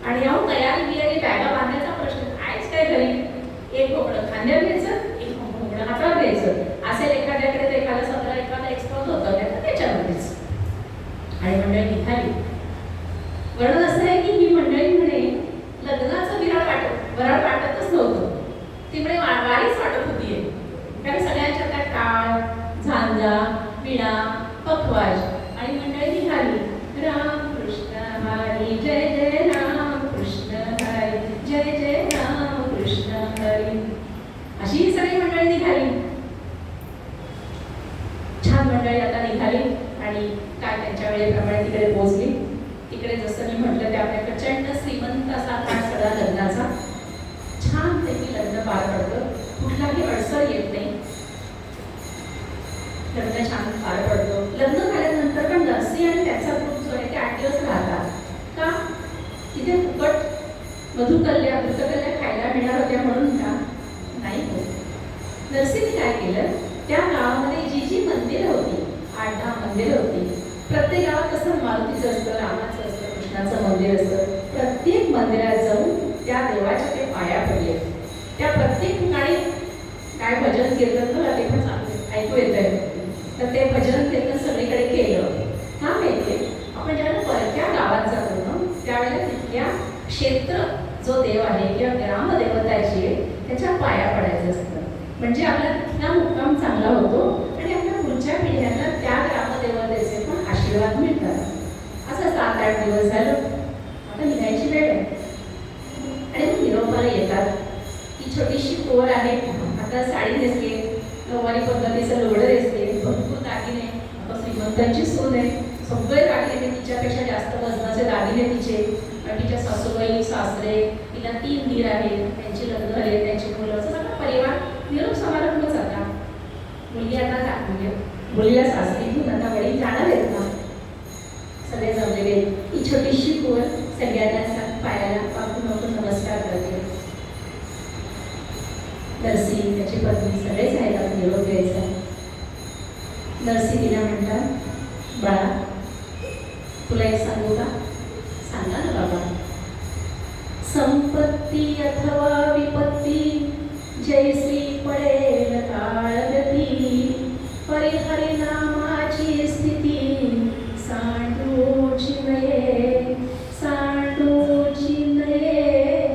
S1: आणि अहो तयारी बियारी बॅगा बांधायचा प्रश्न आहेच काय घरी. एक कोपडं खांद्यावर घ्यायचं, एक कोपडं हातावर घ्यायचं. असेल एखाद्याकडे तर एखादा 17 एखादा एक्सपर्ट होतं त्याच्यामध्येच. आणि मंडळी निघाली. वर्णन असं आहे की ही मंडळी म्हणे लग्नाचं वराळ वाटतच नव्हतं. ती म्हणे वारीच वाटत होती. कारण सगळ्यांच्या त्या टाळ, झांजा, विणा, पखवाज आणि मंडळी निघाली. राम कृष्ण हरी जय जय राम कृष्ण हरी जय जय राम कृष्ण हरी, अशी ही सगळी मंडळी निघाली. छान मंडळी आता निघाली आणि काय त्यांच्या वेळेप्रमाणे तिकडे पोहोचली. तिकडे जसं मी म्हटलं त्या प्रचंड श्रीमंत असा काळ सगळा लग्नाचा. छान पैकी लग्न पार पडतं, कुठलाही अडसर येत नाही. लग्न छान पार पडतं. लग्न झाल्यानंतर पण नरसी आणि त्याचा ग्रुप जो आहे ते 8 दिवस राहतात. का तिथे फुकट मधुकल्ल्या मृतकल्ल्या खायला मिळणार होत्या म्हणून का नाही होत. नरसीने काय केलं, त्या गावामध्ये जी जी मंदिरं होती, 8-10 मंदिरं होती. प्रत्येक गावात कसं मारुतीचं असतं, रामाचं असतं, कृष्णाचं मंदिर असतं. प्रत्येक मंदिरात जाऊन त्या देवाच्या ते पाया पडले. त्या प्रत्येक ठिकाणी काय भजन कीर्तन मला ते पण ऐकू येत आहे. तर ते भजन कीर्तन सगळीकडे केलं. का माहिती, आपण ज्यावेळेला परक्या गावात जातो ना त्यावेळेला तिथल्या क्षेत्र जो देव आहे किंवा ग्रामदेवताची आहे त्याच्या पाया पडायचं असतं. म्हणजे आपला तिथला मुक्काम चांगला होतो आणि आपल्या पुढच्या पिढ्यांना त्या ग्रामदेवतेचे पण आशीर्वाद मिळतात. असं 7-8 दिवस झालं. आता निघायची वेळ आहे आणि मग निरोपाला येतात. ती छोटीशी पोर आहे, आता साडी नेसली, नऊवारी पद्धतीचं लोडं नेसते, भरपूर दागिने, आता श्रीमंतांची सून आहे, सगळे दागिने तिच्यापेक्षा महत्त्वाचे दागिने तिचे, तिच्या सासूबाई सासरे, तिला 3 दीर आहेत, त्यांची लग्न झाले, त्यांची मुलं, असं सगळा परिवार निरोप समारंभच आता. मुलगी आता म्हणजे मुलीला सासरी घेऊन आता वडील जाणार आहेत ना, सगळे जमलेले. ही छोटीशी पोर सगळ्यांना पायाला पाकून नमस्कार करते. नरसी, त्याची पत्नी सगळेच आहेत आता निरोप द्यायचा. नरसी तिला म्हणतात, बाळा तुला एक सांगू का? सांगा ना बाबा. संपत्ती अथवा विपत्ती जैसी पडेल काळगती, परिहरी नामाची स्थिती सांडूची नये, सांडूची नये,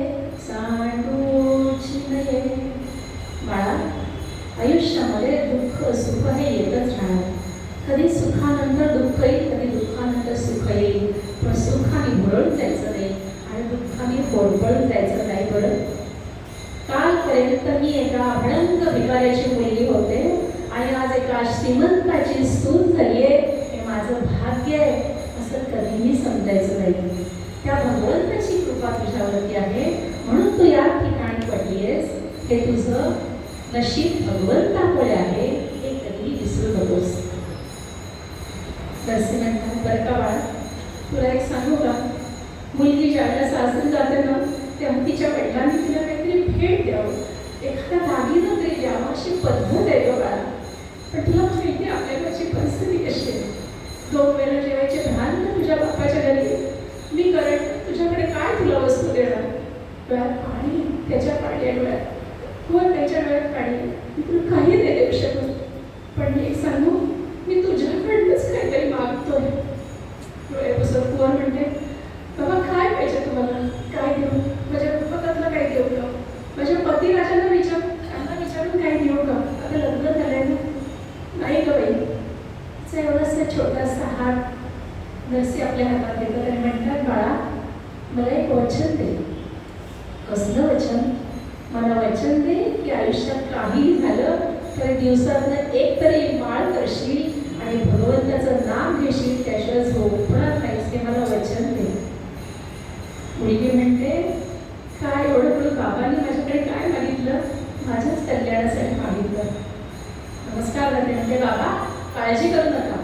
S1: सांडूची नये. बाळा, आयुष्यामध्ये दुःख सुख हे येतच राहणार. कधी सुखानंतर दुःख येईल, कधी दुःखानंतर सुख येईल, पण सुखाने भरून जायचं नाही आणि दुःखाने होरपळून जायचं नाही. बरं, कालपर्यंत मी एका अभडंग भिकाऱ्याची मुलगी होते आणि आज एका श्रीमंताची सून झालीये, हे माझं भाग्य आहे असं कधीही समजायचं नाही. त्या भगवंताची कृपा तुझ्यावरती आहे म्हणून तू या ठिकाणी पडलीयस. हे तुझं नशीब भगवंतामुळे आहे, हे कधीही विसरू नकोस. नरसी म्हणतात, बरं का बाळा, तुला एक सांगू का? मुलगी ज्यावेळेला सासरी जाते ना, तेव्हा तिच्या वडिलांनी तिला काहीतरी भेट द्यावं, एखादा दागिना तरी द्यावा अशी पद्धत आहे गं बाळा. पण तुला माहिती आपल्याकडची परिस्थिती कशी आहे. 2 वेळा जेवायचे भान ना तुझ्या बापाच्या घरी. मी करेन तुझ्याकडे काय तुला वस्तू देणार? डोळ्यात पाणी, त्याच्या पाणी डोळ्यात, कोण त्याच्या डोळ्यात पाणी. मी तुला काही नाही देऊ शकत, पण मी एक सांगू, मी तुझ्याकडनंच काहीतरी मागतोय. डोळे पुसत कोण म्हणते, बाबा काय पाहिजे तुम्हाला? काय देऊ? माझ्या पतातलं काय देऊ का? माझ्या पतिराजांना त्यांना विचारून काय देऊ का? आता लग्न झालंय ना. नाही ग बाई. एवढासा छोटासा हात नरसी आपल्या हातात देतात आणि म्हणतात, बाळा मला एक वचन दे. कसलं वचन? मला वचन दे की आयुष्यात काहीही झालं तरी दिवसातनं एक तरी माळ करशील आणि भगवंताचं नाम घेशील, त्याशिवाय झोपणार नाहीस, ते मला वचन दे. मुलगी म्हणते, काय एवढं तुला बाबांनी माझ्याकडे काय मागितलं? माझ्याच कल्याणासाठी मागितलं. नमस्कार करते, म्हणजे बाबा काळजी करू नका,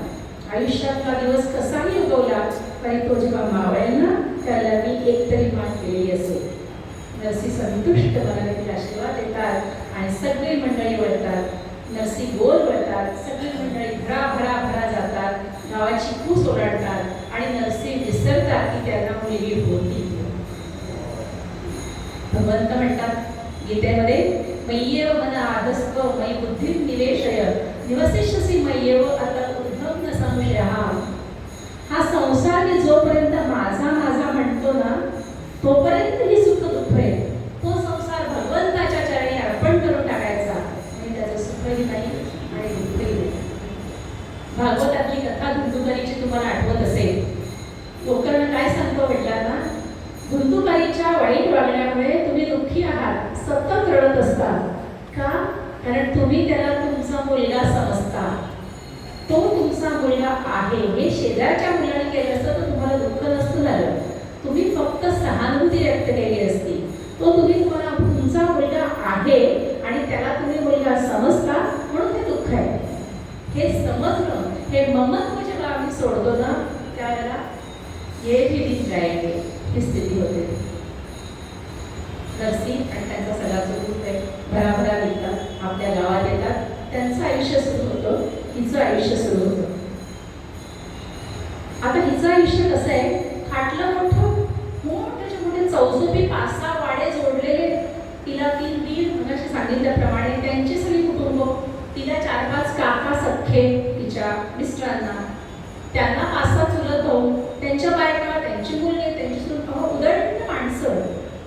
S1: आयुष्यातला दिवस कसाही उगवला तरी तो जेव्हा मावळेल ना त्याला मी एकतरी मान केलेली असेल. नरसी संतुष्ट मनाने तिला आशीर्वाद देतात आणि सगळी मंडळी वळतात. नरसी गोल वळतात, सगळी मंडळी भरा जातात, गावाची कूस ओलांडतात आणि नरसी विसरतात की त्यांना मुलगी होती. भगवंत म्हणतात गीतेमध्ये, मय्येव मन आधस्त्व मयि बुद्धी निवेशय निवसिष्यसि मय्येव आता उद्धव न संशयः. हा संसार मी जोपर्यंत माझा माझा म्हणतो ना तोपर्यंत ही सुख दुःख आहे. तो संसार भगवंताच्या चरणी अर्पण करून टाकायचा आणि त्याचं सुखही नाही आणि दुःखही नाही. भागवतातली कथा धुंदुकारीची तुम्हाला आठवत असेल. गोकर्ण काय सांगतो म्हटलं ना, धुंदुकारीच्या वाईट वागण्यामुळे तुम्ही दुःखी आहात, सतत रडत असता. का? कारण तुम्ही त्याला तुमचा मुलगा समजता. तो तुमचा मुलगा आहे हे शेजारच्या मुलाने केलं असतं तर तुम्हाला दुःख नसतं झालं. तुम्ही फक्त सहानुभूती व्यक्त केली असती. तो तुम्हाला तुमचा मुलगा आहे आणि त्याला तुम्ही मुलगा समजता म्हणून ते दुःख आहे. हे समजणं, हे ममत्व जेव्हा आम्ही सोडतो ना त्यावेळेला ये भी दिन जाएंगे ही स्थिती होते. नरसी आणि त्यांचा सगळा जो ग्रुप आहे भराभरा येतात, आपल्या गावात येतात, त्यांचं आयुष्य सुरू होतं, हिचं आयुष्य सुरू होतं. आता हिचं आयुष्य कसं आहे, खाटलं मोठं मोठ्याच्या मोठे चौसोपी 5-6 वाडे जोडलेले. तिला 3 दीर मगाशी सांगितल्याप्रमाणे त्यांची सगळी कुटुंब, तिला 4-5 काका सख्खे तिच्या मिस्टरांना, त्यांना 5-6 चुलत भाऊ, त्यांच्या बायका, त्यांची मुले, त्यांची सून, उदंड माणसं.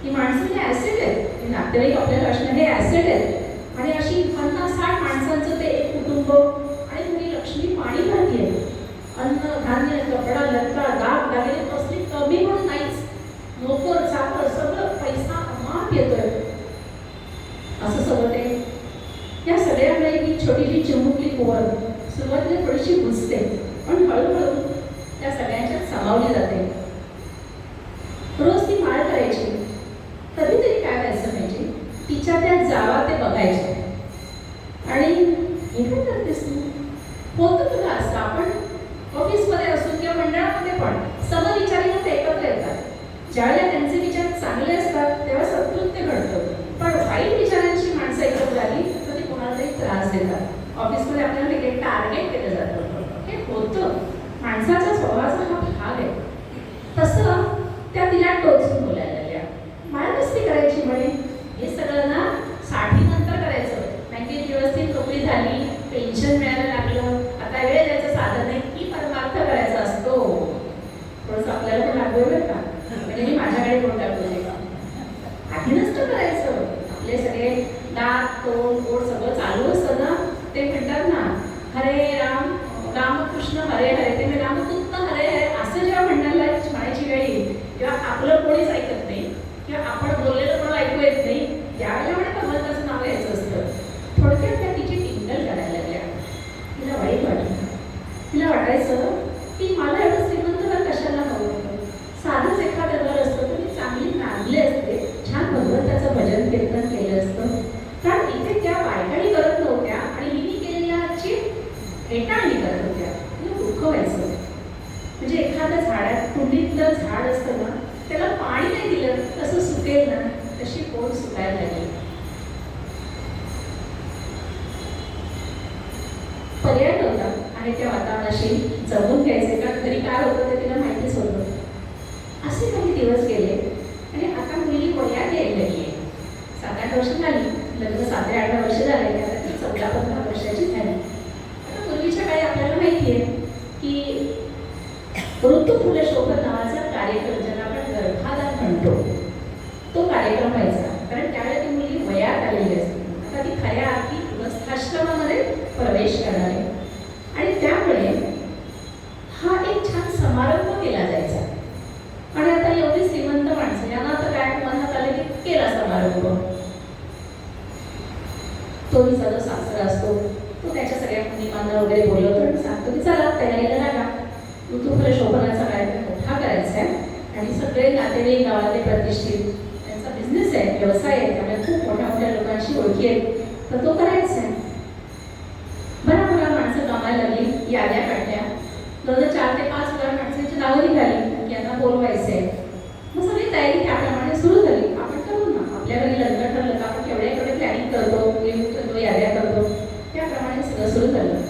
S1: ही माणसं हे ॲसेट आहेत, हे नातेवाईक आपल्याला असणं हे ॲसेट आहेत. आणि अशी 50-60 माणसांचं ते एक कुटुंब आणि तुम्ही लक्ष्मी पाणी भरतीये. अन्न धान्य कपडा लत्ता दाग दागिने कसली कमी म्हणून नाहीच, नोकर चाकर सगळं पैसा अमाप येतोय. असं सगळं ते या सगळ्यामुळे ही छोटीशी चिमुकली पोर सुरुवातीला थोडीशी बुजते पण हळूहळू त्या सगळ्यांच्यात सामावली जाते. माणसाच्या स्वभावाचा हा भाग आहे. तसं त्या तिला टोचून बोलायला लागल्या. मायामस्ती करायची म्हणे. हे सगळं ना 60 नंतर करायचं. बँकेत व्यवस्थित नोकरी झाली, पेन्शन मिळायला लागलं, आता वेळ द्यायचं साधन आहे की परमार्थ करायचा असतो. थोडंसं आपल्याला पण लागू बरं का, म्हणजे मी माझ्याकडे बोट टाकले का आधी नसतं करायचं. आपले सगळे दात तोंड गोड सगळं चालू असतं ना. ते म्हणतात ना, हरे राम रामकृष्ण हरे हरे, ते मी रामकृष्ण हरे हरे असं जेव्हा म्हणायला म्हणायची वेळ येईल तेव्हा आपलं कोणीच ऐकत नाही किंवा आपण बोललेलं कोणाला ऐकू येत नाही, त्यावेळेला म्हणे भगवंताचं नाव घ्यायचं असतं. थोडक्यात त्या तिची टिंगल करायला लागल्या. तिला वाईट वाटलं. तिला वाटायचं की मला एवढं श्रीमंत घर कशाला हवं होतं. साधंच एखादं घर असतं तर मी चांगली नांदले असते, छान भगवंताचं भजन कीर्तन केलं असतं. कारण इथे त्या बायकांनी करत नव्हत्या आणि हिने केलेल्याची हेटाळणी करत होत्या. तिला दुःख व्हायचं. म्हणजे एखाद्या झाडात कुंडीतलं झाड असतं ना, त्याला पाणी नाही दिलं तसं सुकेल ना, तशी कोण सुकायला लागली. पर्याय नव्हता आणि त्या वातावरणाशी जगून घ्यायचे का तरी काय होतं ते तिला माहितीच होतं. असे काही दिवस गेले आणि आता मुलगी वयात यायला लागली. 7-8 वर्ष झाली. लग्न 17-18 वर्ष झाले. आता ती 14-15 वर्षाची झाली. आता पूर्वीच्या काळी आपल्याला माहिती आहे की ऋतुफुल शोभन नावाचा कार्यक्रम, ज्याला आपण गर्भाधान म्हणतो, तो कार्यक्रम व्हायचा. कारण त्यावेळेला ती मुलगी वयात आलेली असते. आता ती खऱ्या अर्थी गृहस्थाश्रमामध्ये प्रवेश करणार आहे आणि त्यामुळे हा एक छान समारंभ केला जायचा. आणि आता एवढी श्रीमंत माणसं, यांना आता काय मनात आलं की केला समारंभ. तो सगळं सासरा असतो, तो त्याच्या सगळ्या मुलीमांना वगैरे बोलवतो आणि सांगतो की चला तयारीला लागा, ऋतुफल शोभनाचा कार्यक्रम मोठा करायचा आहे आणि सगळे नातेवाईक गावातले प्रतिष्ठित, त्यांचा बिझनेस आहे, व्यवसाय आहे, त्यामुळे खूप मोठ्या मोठ्या लोकांशी ओळखी आहेत, तर तो करायचा आहे. बऱ्या माणसं कामाला लागली, याद्या काढल्या. जवळजवळ 4 ते 5 हजार माणसांची नावं निघाली की यांना बोलवायचे. मग सगळी तयारी त्याप्रमाणे सुरू झाली. आपण करू ना, आपल्या घरी लग्न ठरलं तर आपण केवढ्याकडे प्लॅनिंग करतो, याद्या करतो, त्याप्रमाणे सगळं सुरू झालं.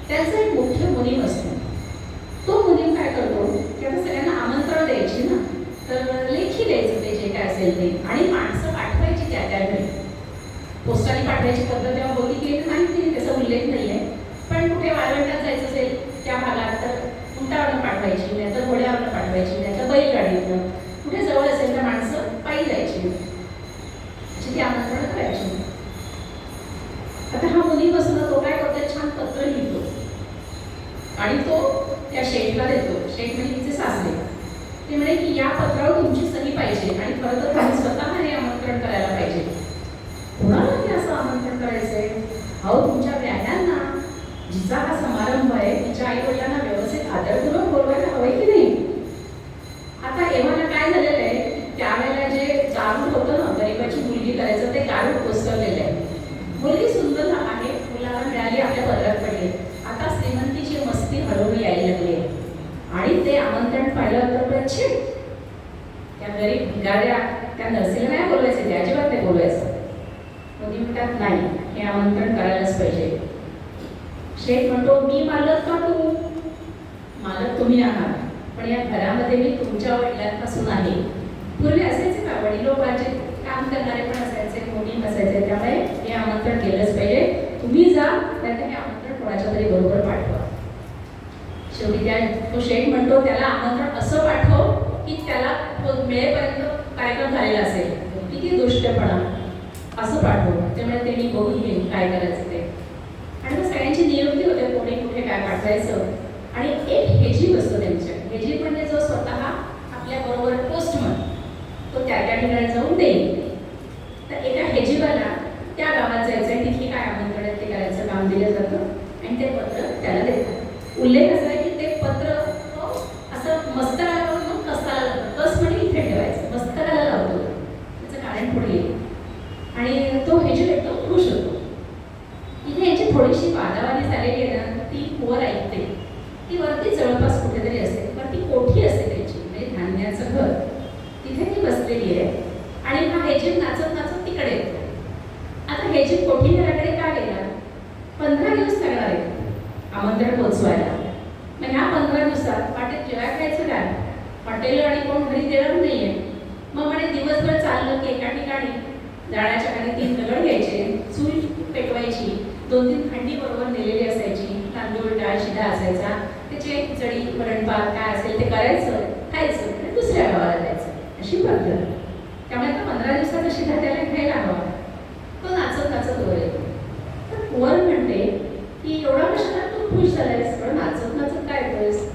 S1: त्यांचा एक मुख्य मोहीम असतो. तो मोहीम काय करतो की आता सगळ्यांना आमंत्रण द्यायची ना, तर लेखी द्यायचं ते जे काय असेल ते, आणि माणसं पाठवायची त्या घरी. पोस्टाने पाठवायची पद्धत तेव्हा होती की नाही त्याचा उल्लेख नाही आहे, पण कुठे वाळवंटात जायचं असेल त्या भागात तर उंटावरनं पाठवायची, नाही तर घोड्यावरनं पाठवायची, नाही तर बैलगाडीतनं. कुठे जवळ असेल तर माणसं पायी जायची, अशी ती आमंत्रण करायची. आता हा मुली बसून तो काय करतो, छान पत्र लिहितो आणि तो त्या शेठला देतो. शेठ म्हणजे तिचे सासरे. ते म्हणे की या पत्रावर तुमची सही पाहिजे आणि खरं तर तुम्ही स्वतः हे आमंत्रण करायला पाहिजे. कुणाला हे असं आमंत्रण करायचंय? अहो, तुमच्या व्यायांना, जिचा हा समारंभ आहे, तिच्या आई वडिलांना व्यवस्थित आदरपूर्वक बोलवायला हवंय की नाही? आता एव्हाना काय झालेलं आहे, त्यावेळेला जे गारूड होतं ना, गरिबाची मुलगी करायचं, ते गारूड कोसळलेलं आहे. मुलगी सुंदर आहे, मुलाला मिळाली, आपल्या पदरात पडली. आता श्रीमंतीची मस्ती हळूहळू यायला लागली आणि ते आमंत्रण पाहिलं तर प्रच्छे त्या गरीब भिगाऱ्या त्या नर्सीला नाही बोलवायचं, ते अजिबात नाही बोलवायचं. मोदी म्हणतात नाही, हे आमंत्रण करायलाच पाहिजे. शेठ म्हणतो मी मालक का तू? मालक तुम्ही आहात, पण या घरामध्ये मी तुमच्या वडिलांपासून आहे. पूर्वी असायचे का, वडिलोपार्जित काम करणारे पण असायचे, मोठी असायचे, त्यामुळे हे आमंत्रण केलंच पाहिजे. तुम्ही जा, त्यात हे आमंत्रण कोणाच्या तरी बरोबर पाठवा. शेवटी त्या तो शेठ म्हणतो त्याला आमंत्रण असं पाठव की त्याला मिळेपर्यंत कार्यक्रम झालेला असेल. किती दुष्टपणा, असं पाठव. त्यामुळे त्यांनी बघून घेईन काय करायचं ते. आणि मग सगळ्यांची नियुक्ती होते, कोणी कुठे काय पाठवायचं. आणि एक हेजीब असतो त्यांच्या. हेजीब म्हणजे जो स्वतः आपल्या बरोबर पोस्टमन, तो त्या ठिकाणी जाऊन देईल. तर एका हेजीबाला त्या गावात जायचं आहे, तिथे काय आमंत्रण आहे ते करायचं काम दिलं जातं आणि ते पत्र त्याला देतात. उल्लेख असा आहे की ते पत्र असं मस्तकाला लावून मग कसाला लावतो. कस म्हणजे इथे ठेवायचं, मस्तकाला लावतो. त्याचं कारण पुढे येईल आणि तो हेजीब एकदम खुश होतो. इथे याची थोडीशी वादावादी झालेली आहे ना, ती वर ऐकते. ती वरती जवळपास कुठेतरी असते, वरती कोठी असते त्यांची, म्हणजे धान्याचं घर. तिथे ती बसलेली आहे आणि हा हेजीब नाचत नाचत तिकडे येतो. आता हेजीब कोठी घराकडे का गेला? 15 दिवस लागणार आहे आमंत्रण पोचवायला. मग ह्या 15 दिवसात वाटेत जेव्हा खायचं काय, हॉटेल आणि कोण घरी देणार नाहीये. मग म्हणे दिवसभर चाललं की एका ठिकाणी जाळ्याच्या खाली 3 दगड घ्यायचे, चूल पेटवायची, 2-3 भांडी बरोबर नेलेली असायची, तांदूळ डाळ शिधा असायचा, त्याची एक खिचडी वरण भात काय असेल ते करायचं, खायचं आणि दुसऱ्या गावाला जायचं, अशी पद्धत. त्यामुळे आता 15 दिवसाचा शिधा त्याला खायला हवा. तो नाचत नाचत वर येतो. तर वर म्हणते की एवढा कशाला तू खुश झालायस, पण नाचत नाचत काय येतोयस?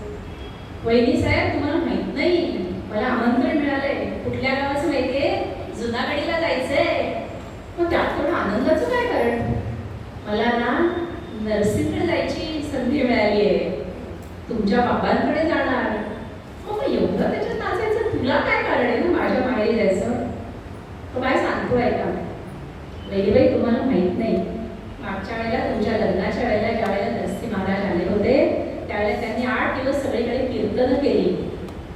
S1: वहिनी साहेब तुम्हाला माहित नाही, मला आमंत्रण मिळालंय. कुठल्या गावाचं माहितीये? जुनागडीला जायचंय. मग त्यात थोडं आनंदाचं काय कारण? मला ना नरसिंहकडे जायची संधी मिळाली आहे, तुमच्या बाबांकडे जाणार. मग एवढं त्याच्यात नाचायचं तुला काय कारण आहे ना माझ्या माहेरी जायचं? तो काय सांगतोय का? वैरीबाई तुम्हाला माहित नाही, मागच्या वेळेला तुमच्या लग्नाच्या वेळेला ज्या वेळेला नरसिंह महाराज आले होते त्यावेळेला त्यांनी 8 दिवस सगळीकडे कीर्तनं केली.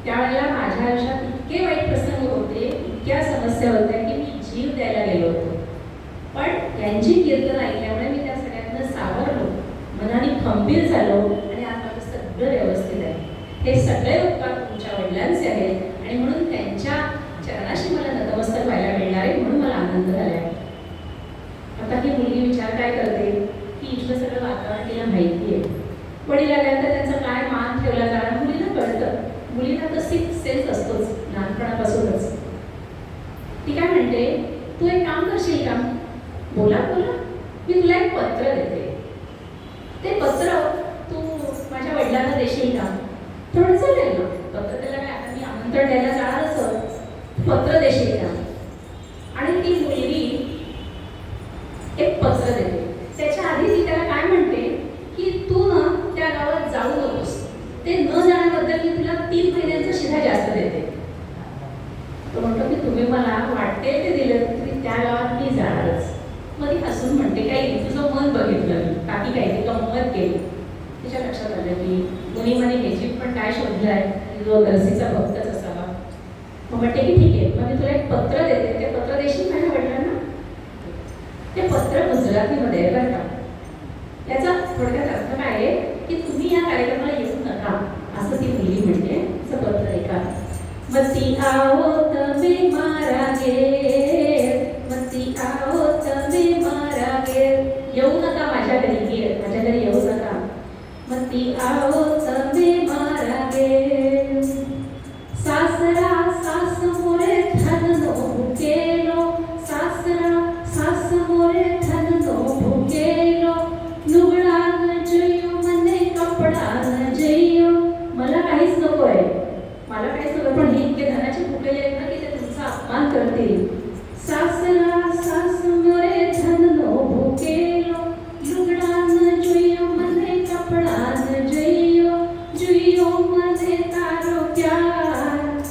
S1: त्यावेळेला माझ्या आयुष्यात इतके वाईट प्रसंग होते, इतक्या समस्या होत्या की मी जीव द्यायला गेलो होतो. पण यांची कीर्तन ऐकल्यामुळे मी त्या सगळ्यांना सावरलो, मनाने खंबीर झालो आणि आज माझं सगळं व्यवस्थित आहे. हे सगळे उपकार तुमच्या वडिलांचे आहेत आणि म्हणून त्यांच्या चरणाशी मला नतमस्तक व्हायला मिळणार आहे, म्हणून मला आनंद झाला आहे. आता ही मुलगी विचार काय करते की इथलं सगळं वातावरण तिला माहिती आहे. वडील आल्यानंतर त्यांचा काय मान ठेवला जाणार मुलीला कळतं. मुलीला तर 6th सेन्स असतोच लहानपणापासूनच. ती काय म्हणते, तू एक काम करशील का? बोला बोला, मी तुला एक पत्र देते, ते पत्र तू माझ्या वडिलांना देशील का? थोडं चालेल ना, पत्र त्याला काय आता मी आमंत्रण द्यायला जाणारच, पत्र देशील का? आणि ती मुलगी एक पत्र देते. त्याच्या आधी ती त्याला काय म्हणते की तू ना त्या गावात जाऊ नकोस, ते न जाण्याबद्दल मी तुला 3 महिन्यांचा शिधा जास्त देते. तो म्हणतो की तुम्ही मला वाटते ते दिलं तरी त्या गावात मी जाणारच. मग ती हसून म्हणते काही तुझं मन बघितलं मी, काकी काही ती गंमत केली. तिच्या लक्षात आलं की मुनी म्हणे ह्याची पण काय शोधलाय, जो नरसीचा भक्तच असावा. मग म्हणते की ठीक आहे, मग मी तुला एक पत्र देते, ते पत्र देशील माझ्या वडिलांना? ते पत्र गुजरातीमध्ये आहे बरं का. याचा थोडक्यात अर्थ काय आहे की तुम्ही या कार्यक्रमाला येऊ नका असं ती मुलगी म्हणते. असं पत्र ऐका. मती आओ तमे मारा घेर, मती आओ तमे मारा घेर, येऊ नका माझ्या घरी, घेर माझ्या घरी येऊ नका. मती आओ तमे मारा घेर, सासरा सास मोरे धन नो भुकेलो, सासरा सास मोरे धन नो भुकेलो, लुगडा न जइयो मने कपडा न जइयो. मला काहीच नकोय, मला काहीच नको, पण हे इतके धनाचे भुकेले आहेत ना की ते तुमचा अपमान करतील. सासरा सास मोरे धन नो भुकेलो, लुगडा न जइयो मने कपडा न जइयो, जुइयो मने तारो प्यार,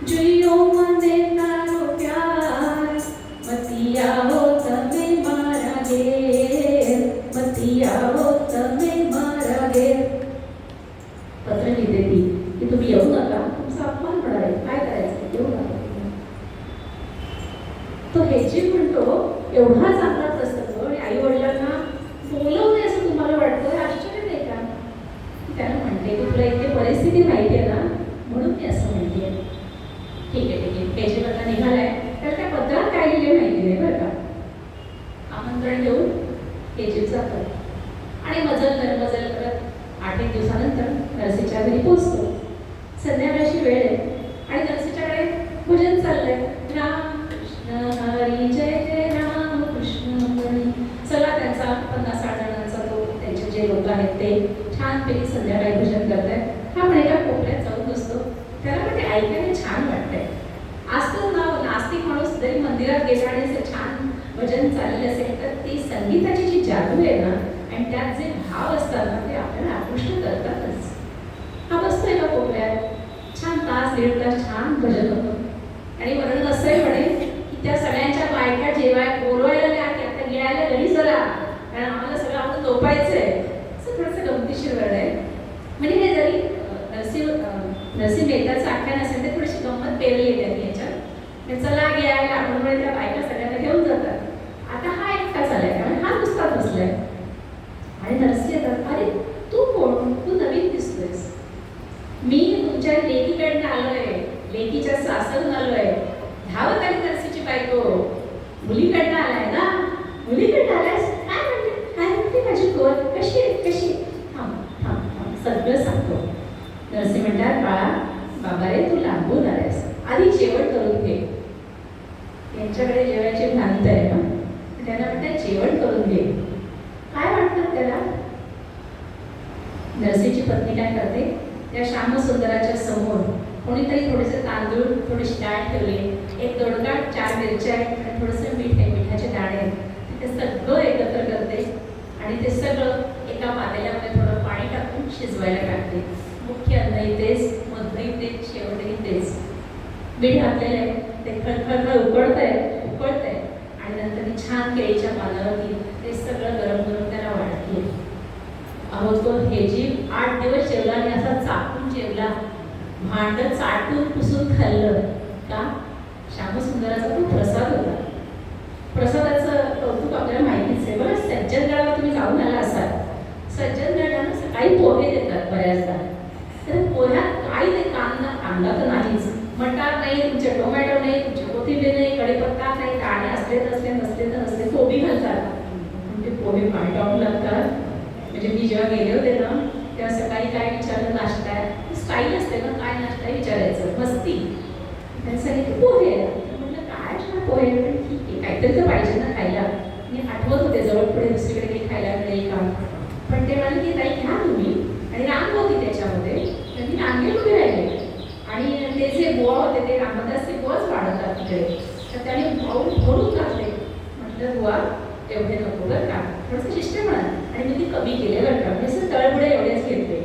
S1: जुइयो मने तारो प्यार, मती आओ तमे मारा घेर, मती आओ तमे मारा घेर. पत्र लिहिते ती की तुम्ही येऊ नका, तुमचा अपमान होणार आहे, काय करायचं, येऊ नका. तो हे जी म्हणतो एवढा चांगला प्रसंग आणि आई वडिलांना बोलवू नये असं तुम्हाला वाटतं, हे आश्चर्य नाही का? त्याला म्हणते की तुला इतकी परिस्थिती माहिती आहे ना म्हणून मी असं म्हणते. ठीक आहे ठीक आहे, केजीवरला निघालाय तर त्या पत्रात काय लिहिले माहिती नाही बरं का. आमंत्रण देऊन केजीत जातो आणि मजल करत 8 दिवसानंतर नरसीच्या घरी पोहोचतो. संध्याकाळची वेळ आहे आणि नरसीच्याकडे भजन चाललंय, राम कृष्ण हरी जय जय राम कृष्ण हरी. चला त्यांचा 50-60 जणांचा तो त्यांचे जे लोक आहेत ते छानपैकी संध्याकाळी भजन करतायत. हा पण एका कोपऱ्यात जाऊन बसतो. त्याला पण ते ऐकायला छान वाटतंय. आज तो नास्तिक माणूस जरी मंदिरात गेला आणि असं छान भजन चालले असेल तर ती संगीताची जी जादू आहे ना आणि त्यात जे भाव असतात ना ते आपल्याला आकृष्ट करतातच. हा बसतो एका कोपऱ्यात, छान तास 1.5 तास छान भजन होतं आणि वर्णन असं आहे म्हणे की त्या सगळ्यांच्या बायका बोलवायला नाही की आता गिळायला घरी चला कारण आम्हाला सगळं आपण झोपायचं आहे. असं थोडंसं गमतीशीर वर्ण आहे. म्हणजे हे जरी नरसिंह मेहताचं आख्यान असेल तर थोडीशी गंमत पेरली आहे त्यांनी याच्यात. चला गिळायला म्हणून त्या बायका सगळ्यांना घेऊन जातात. आता हा एकटा चालाय त्यामुळे हा नुसता बसलाय आणि नरसिंह येतात, अरे तू कोण, तू नवीन दिसतोयस. लेकीकडनं आलोय, लेकीच्या सासरून आलोय. धावत आली नरसीची बायको. मुलीकडनं आलाय ना, मुलीकडनं आलायस, काय म्हणते माझी कोण, कशी आहे, कशी? थांब थांब थांब, सगळं सांगतो. नरसी म्हणतात, बाळा, बाबा रे, तू लांबून आलायस, आधी जेवण करून घे. यांच्याकडे जेवायची भ्रांत आहे ना, त्यांना म्हणतात जेवण करून घे. काय वाटतं त्याला? नरसीची पत्नी काय करते, त्या श्यामसुंदराच्या समोर कोणीतरी थोडेसे तांदूळ, थोडीशी डाळ ठेवली, एक दोडका, 4 मिरच्या आणि थोडंसं मीठ आहे, मिठाचे दाणे आहेत. ते सगळं एकत्र करते आणि ते सगळं एका पातेल्यामध्ये थोडं पाणी टाकून शिजवायला टाकते. मुख्य अन्नही तेच, मधही तेच, शेवटही तेच. मीठ घातलेलं आहे, ते खळखळ उकळतंय आणि नंतर ती छान केळीच्या पानावरती ते सगळं गरम गरम त्याला वाढते. अहो तो हे जी 8 दिवस जेवला आणि असा चाकून जेवला, भांड चाटून पुसून खाल्लं का? श्यामसुंदराचा तो प्रसाद होता. प्रसादाचं कौतुक आपल्याला माहितीच आहे. बघा, सज्जनगडाला तुम्ही जाऊन आला असाल, सज्जनगडाला सकाळी पोहे देतात बऱ्याचदा. तर पोह्यात काय ते कांदा तर नाहीच, मटार नाही, तुमचे टोमॅटो नाही, तुमचे कोथिंबीर नाही, कढीपत्ता नाही, दाणे असले नसले तर नसले, कोबी घालतात. म्हणजे पोहे पाणी टाकून लागतात. म्हणजे मी जेव्हा गेले होते ना, तेव्हा सकाळी काय विचारलं, नाश्ता आहे, स्टाईल असते ना, काय नाश्ता आहे विचारायचं, मस्ती. त्यांनी सांगितलं पोहे. म्हटलं काय पोहे, ठीक आहे, काहीतरी तर पाहिजे ना खायला. मी आठवत होते जवळ पुढे दुसरीकडे काही खायला मिळेल का, पण ते म्हणाले की ताई घ्या तुम्ही. आणि रांग होती त्याच्यामध्ये, तर मी रांगेत उभे राहिले आणि ते जे बुवा होते ते रामदासचे बुवाच वाढवतात तिकडे, तर त्याने भरून घातले. म्हटलं बुवा एवढे नको बरं का, थोडंसं शिष्टपणा. आणि मी ती कमी केले बरं का, मी असं तळबुडे एवढेच घेतले.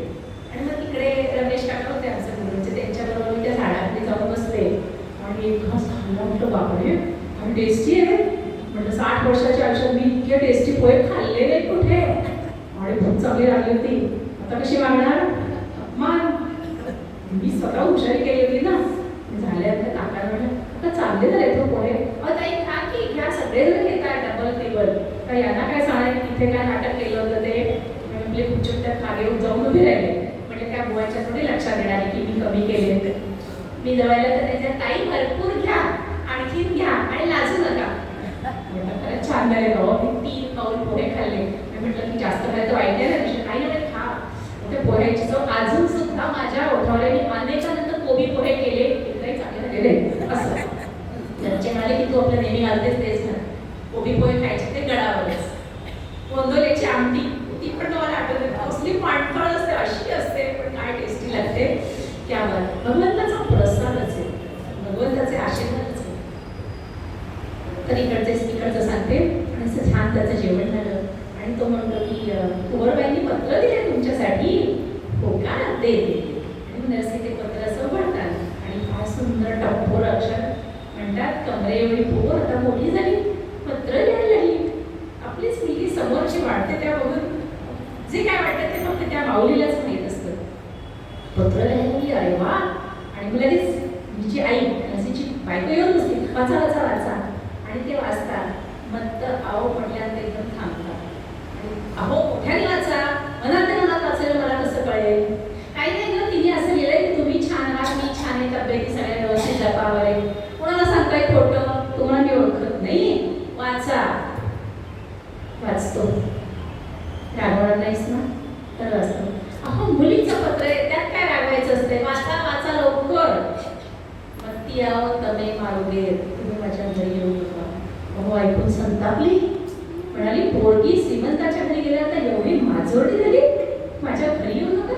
S1: आणि मग तिकडे रमेश काका होते आमचे गुरुचे, त्यांच्याबरोबर मी त्या झाडाखाली जाऊन बसले आणि एक घास खाल्ला. म्हटलं बापरे, आणि टेस्टी आहे. म्हटलं 60 वर्षाच्या आयुष्यात मी इतके टेस्टी पोहे खाल्ले नाही कुठे. आणि खूप चांगली लागली होती. आता कशी मागणार मान, मी स्वतः हुशारी केली होती ना. झाल्या त्या काकाला म्हटलं आता चालले झाले तो पोहे. ताई खा की, घ्या, सगळेजण घेतात डबल टेबल. तर यांना काय सांगाय, तिथे काय नाटक केलं होतं ते. आपले खुर्चीत त्या खाली जाऊन उभे राहिले. म्हणजे त्या बुवाच्या थोडी लक्षात येणार की मी कमी केले. मी जवळला तर त्याच्या ताई भरपूर घ्या, आणखीन घ्या आणि लाजू नका. म्हटलं खरंच छान झाले बाबा, मी 3 पाऊल पोहे खाल्ले. मी म्हटलं की जास्त खायचं वाईट नाही ना, काही नाही खा. त्या पोह्याची चव अजून सुद्धा माझ्या ओठावर. मी अनेकानंतर कोबी पोहे केले, एकदाही चांगले झालेले असं. त्यांचे म्हणाले की तू आपलं नेहमी घालतेस तेच ना, कोबी पोहे खायचे ते गडावरच. गोंदवल्याची आमटी, ती पण मला आठवते, कसली पाणथळ असते, अशी असते, पण काय टेस्टी लागते. त्यावर भगवंताचा प्रसादच आहे, भगवंताचे आशीर्वादच आहे. तर इकडचं सांगते. आणि असं छान त्याचं जेवण झालं आणि तो म्हणतो की कुंवरबाईंनी पत्र दिले तुमच्यासाठी. हो का, दे. आणि नरसी ते पत्र असं उघडतात आणि फार सुंदर टप्पोर अक्षर म्हणतात, कमरे एवढी पोर आता मोठी झाली, पत्र लिहायला लागली. आपलीच मुलगी समोरची वाढते त्या बघून जे काय वाटतं ते फक्त त्या माऊलीलाच माहीत असतं. पत्र लिहायला लागली, अरे वा. आणि मग लगेच तिची आई, नरसीची बायको येऊन बसली, वाचा वाचा वाचा. आणि ते वाचतात. मग आहो म्हटल्यानंतर एकदम थांबतात. अहो मोठ्याने वाचा, मनात वाचायला मला कसं कळेल. काही नाही ग, तिने असं लिहिलंय की तुम्ही छान आहात, मी छान आहे, तब्येती सगळ्या व्यवस्थित जपावं आहे. कोणाला सांगताय खोटं, तुम्हाला मी ओळखत नाही, वाचा. वाचतो. रागवणार नाहीस ना, तर वाचतो. अहो मुलीचं पत्र आहे, त्यात काय रागवायचं असतंय, वाचा वाचा लवकर. मग ती आहो तमे मारोगे, तुम्ही माझ्या घरी येऊ नका. अहो ऐकून संतापली, म्हणाली पोरगी श्रीमंताच्या घरी गेल्यानंतर एवढी माजोरडी झाली, माझ्या घरी येऊ नका.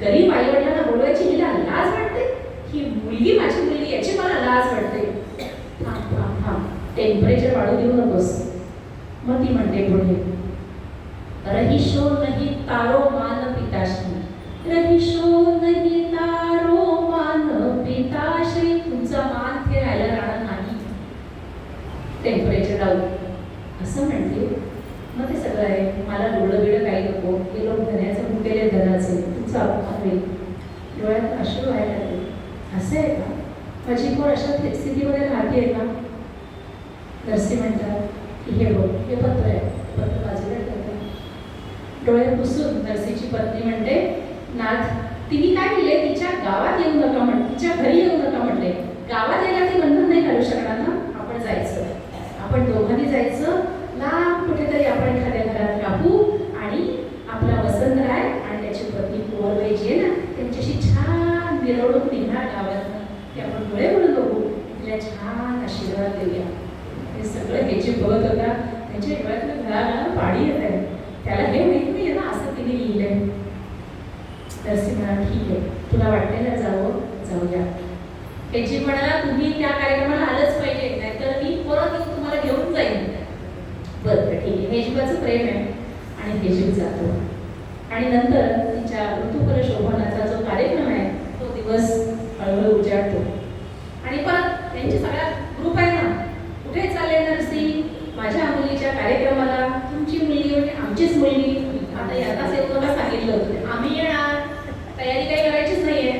S1: गरीब आई वडिलांना बोलवायची हिला लाज वाटते, ही मुलगी माझी मुलगी याची मला लाज वाटते. थांब थांब थांब, टेम्परेचर वाढू देऊ नकोस. मग ती म्हणते पुढे, रहिशो नाही तारो मान पिताश्री, रहिशो नाही तारो मान पिताश्री. तुमचा मान ते राहायला राहणार नाही, टेम्परेचर डाऊन असं म्हणते. मग ते सगळं आहे, मला डोळं बिळं काही नको, हे लोक धन्याचं मुकेले धनाचे, तुमचा अपमान होईल. डोळ्यात अश्रू व्हायला लागले. असं आहे का, माझी कोण अशा स्थितीमध्ये राहते का. नरसी म्हणतात की हे बघ, हे पत्र आहे, पत्र बाजूला ठेवतात. डोळे पुसून नरसीची पत्नी म्हणते, नाथ तिने काय केले, तिच्या गावात येऊ नका तिच्या घरी येऊ नका म्हटले. गावात यायला ती बंधन नाही घालू शकणार ना, आपण जायचं, आपण दोघांनी जायचं लांब कुठेतरी, आपण एखाद्या घरात राहू आणि आपला वसंतराय आणि त्याची पत्नी कुंवरबाई जी आहे ना, त्यांच्याशी छान मिरवणूक निघणार गावात, ते आपण डोळे म्हणून बघू, तिला छान आशीर्वाद देऊया. हे सगळं हे जे बघत होता त्यांच्या डोळ्यातलं घराला पाणी येत आहे, त्याला हे माहित नाही ना असं तिने लिहिलंय. तर म्हणाला ठीक आहे, तुला वाटते ना जाऊया. त्याची म्हणाला तुम्ही त्या कार्यक्रमाला आलंच पाहिजे, नाहीतर मी परत येऊन तुम्हाला घेऊन जाईन. बरं ठीक आहे, हेजिबाचं प्रेम आहे आणि हेजिब जातो. आणि नंतर तिच्या ऋतुपर शोभनाचा जो कार्यक्रम आहे तो दिवस हळूहळू उजाडतो. आणि परत त्यांची सगळा ग्रुप आहे ना, कुठे चालले नरसी, माझ्या मुलीच्या कार्यक्रमाला, तुमची मुलगी म्हणजे आमचीच मुलगी, आता याचाच येतो मला सांगितलं होतं, आम्ही येणार, तयारी काही करायचीच नाहीये,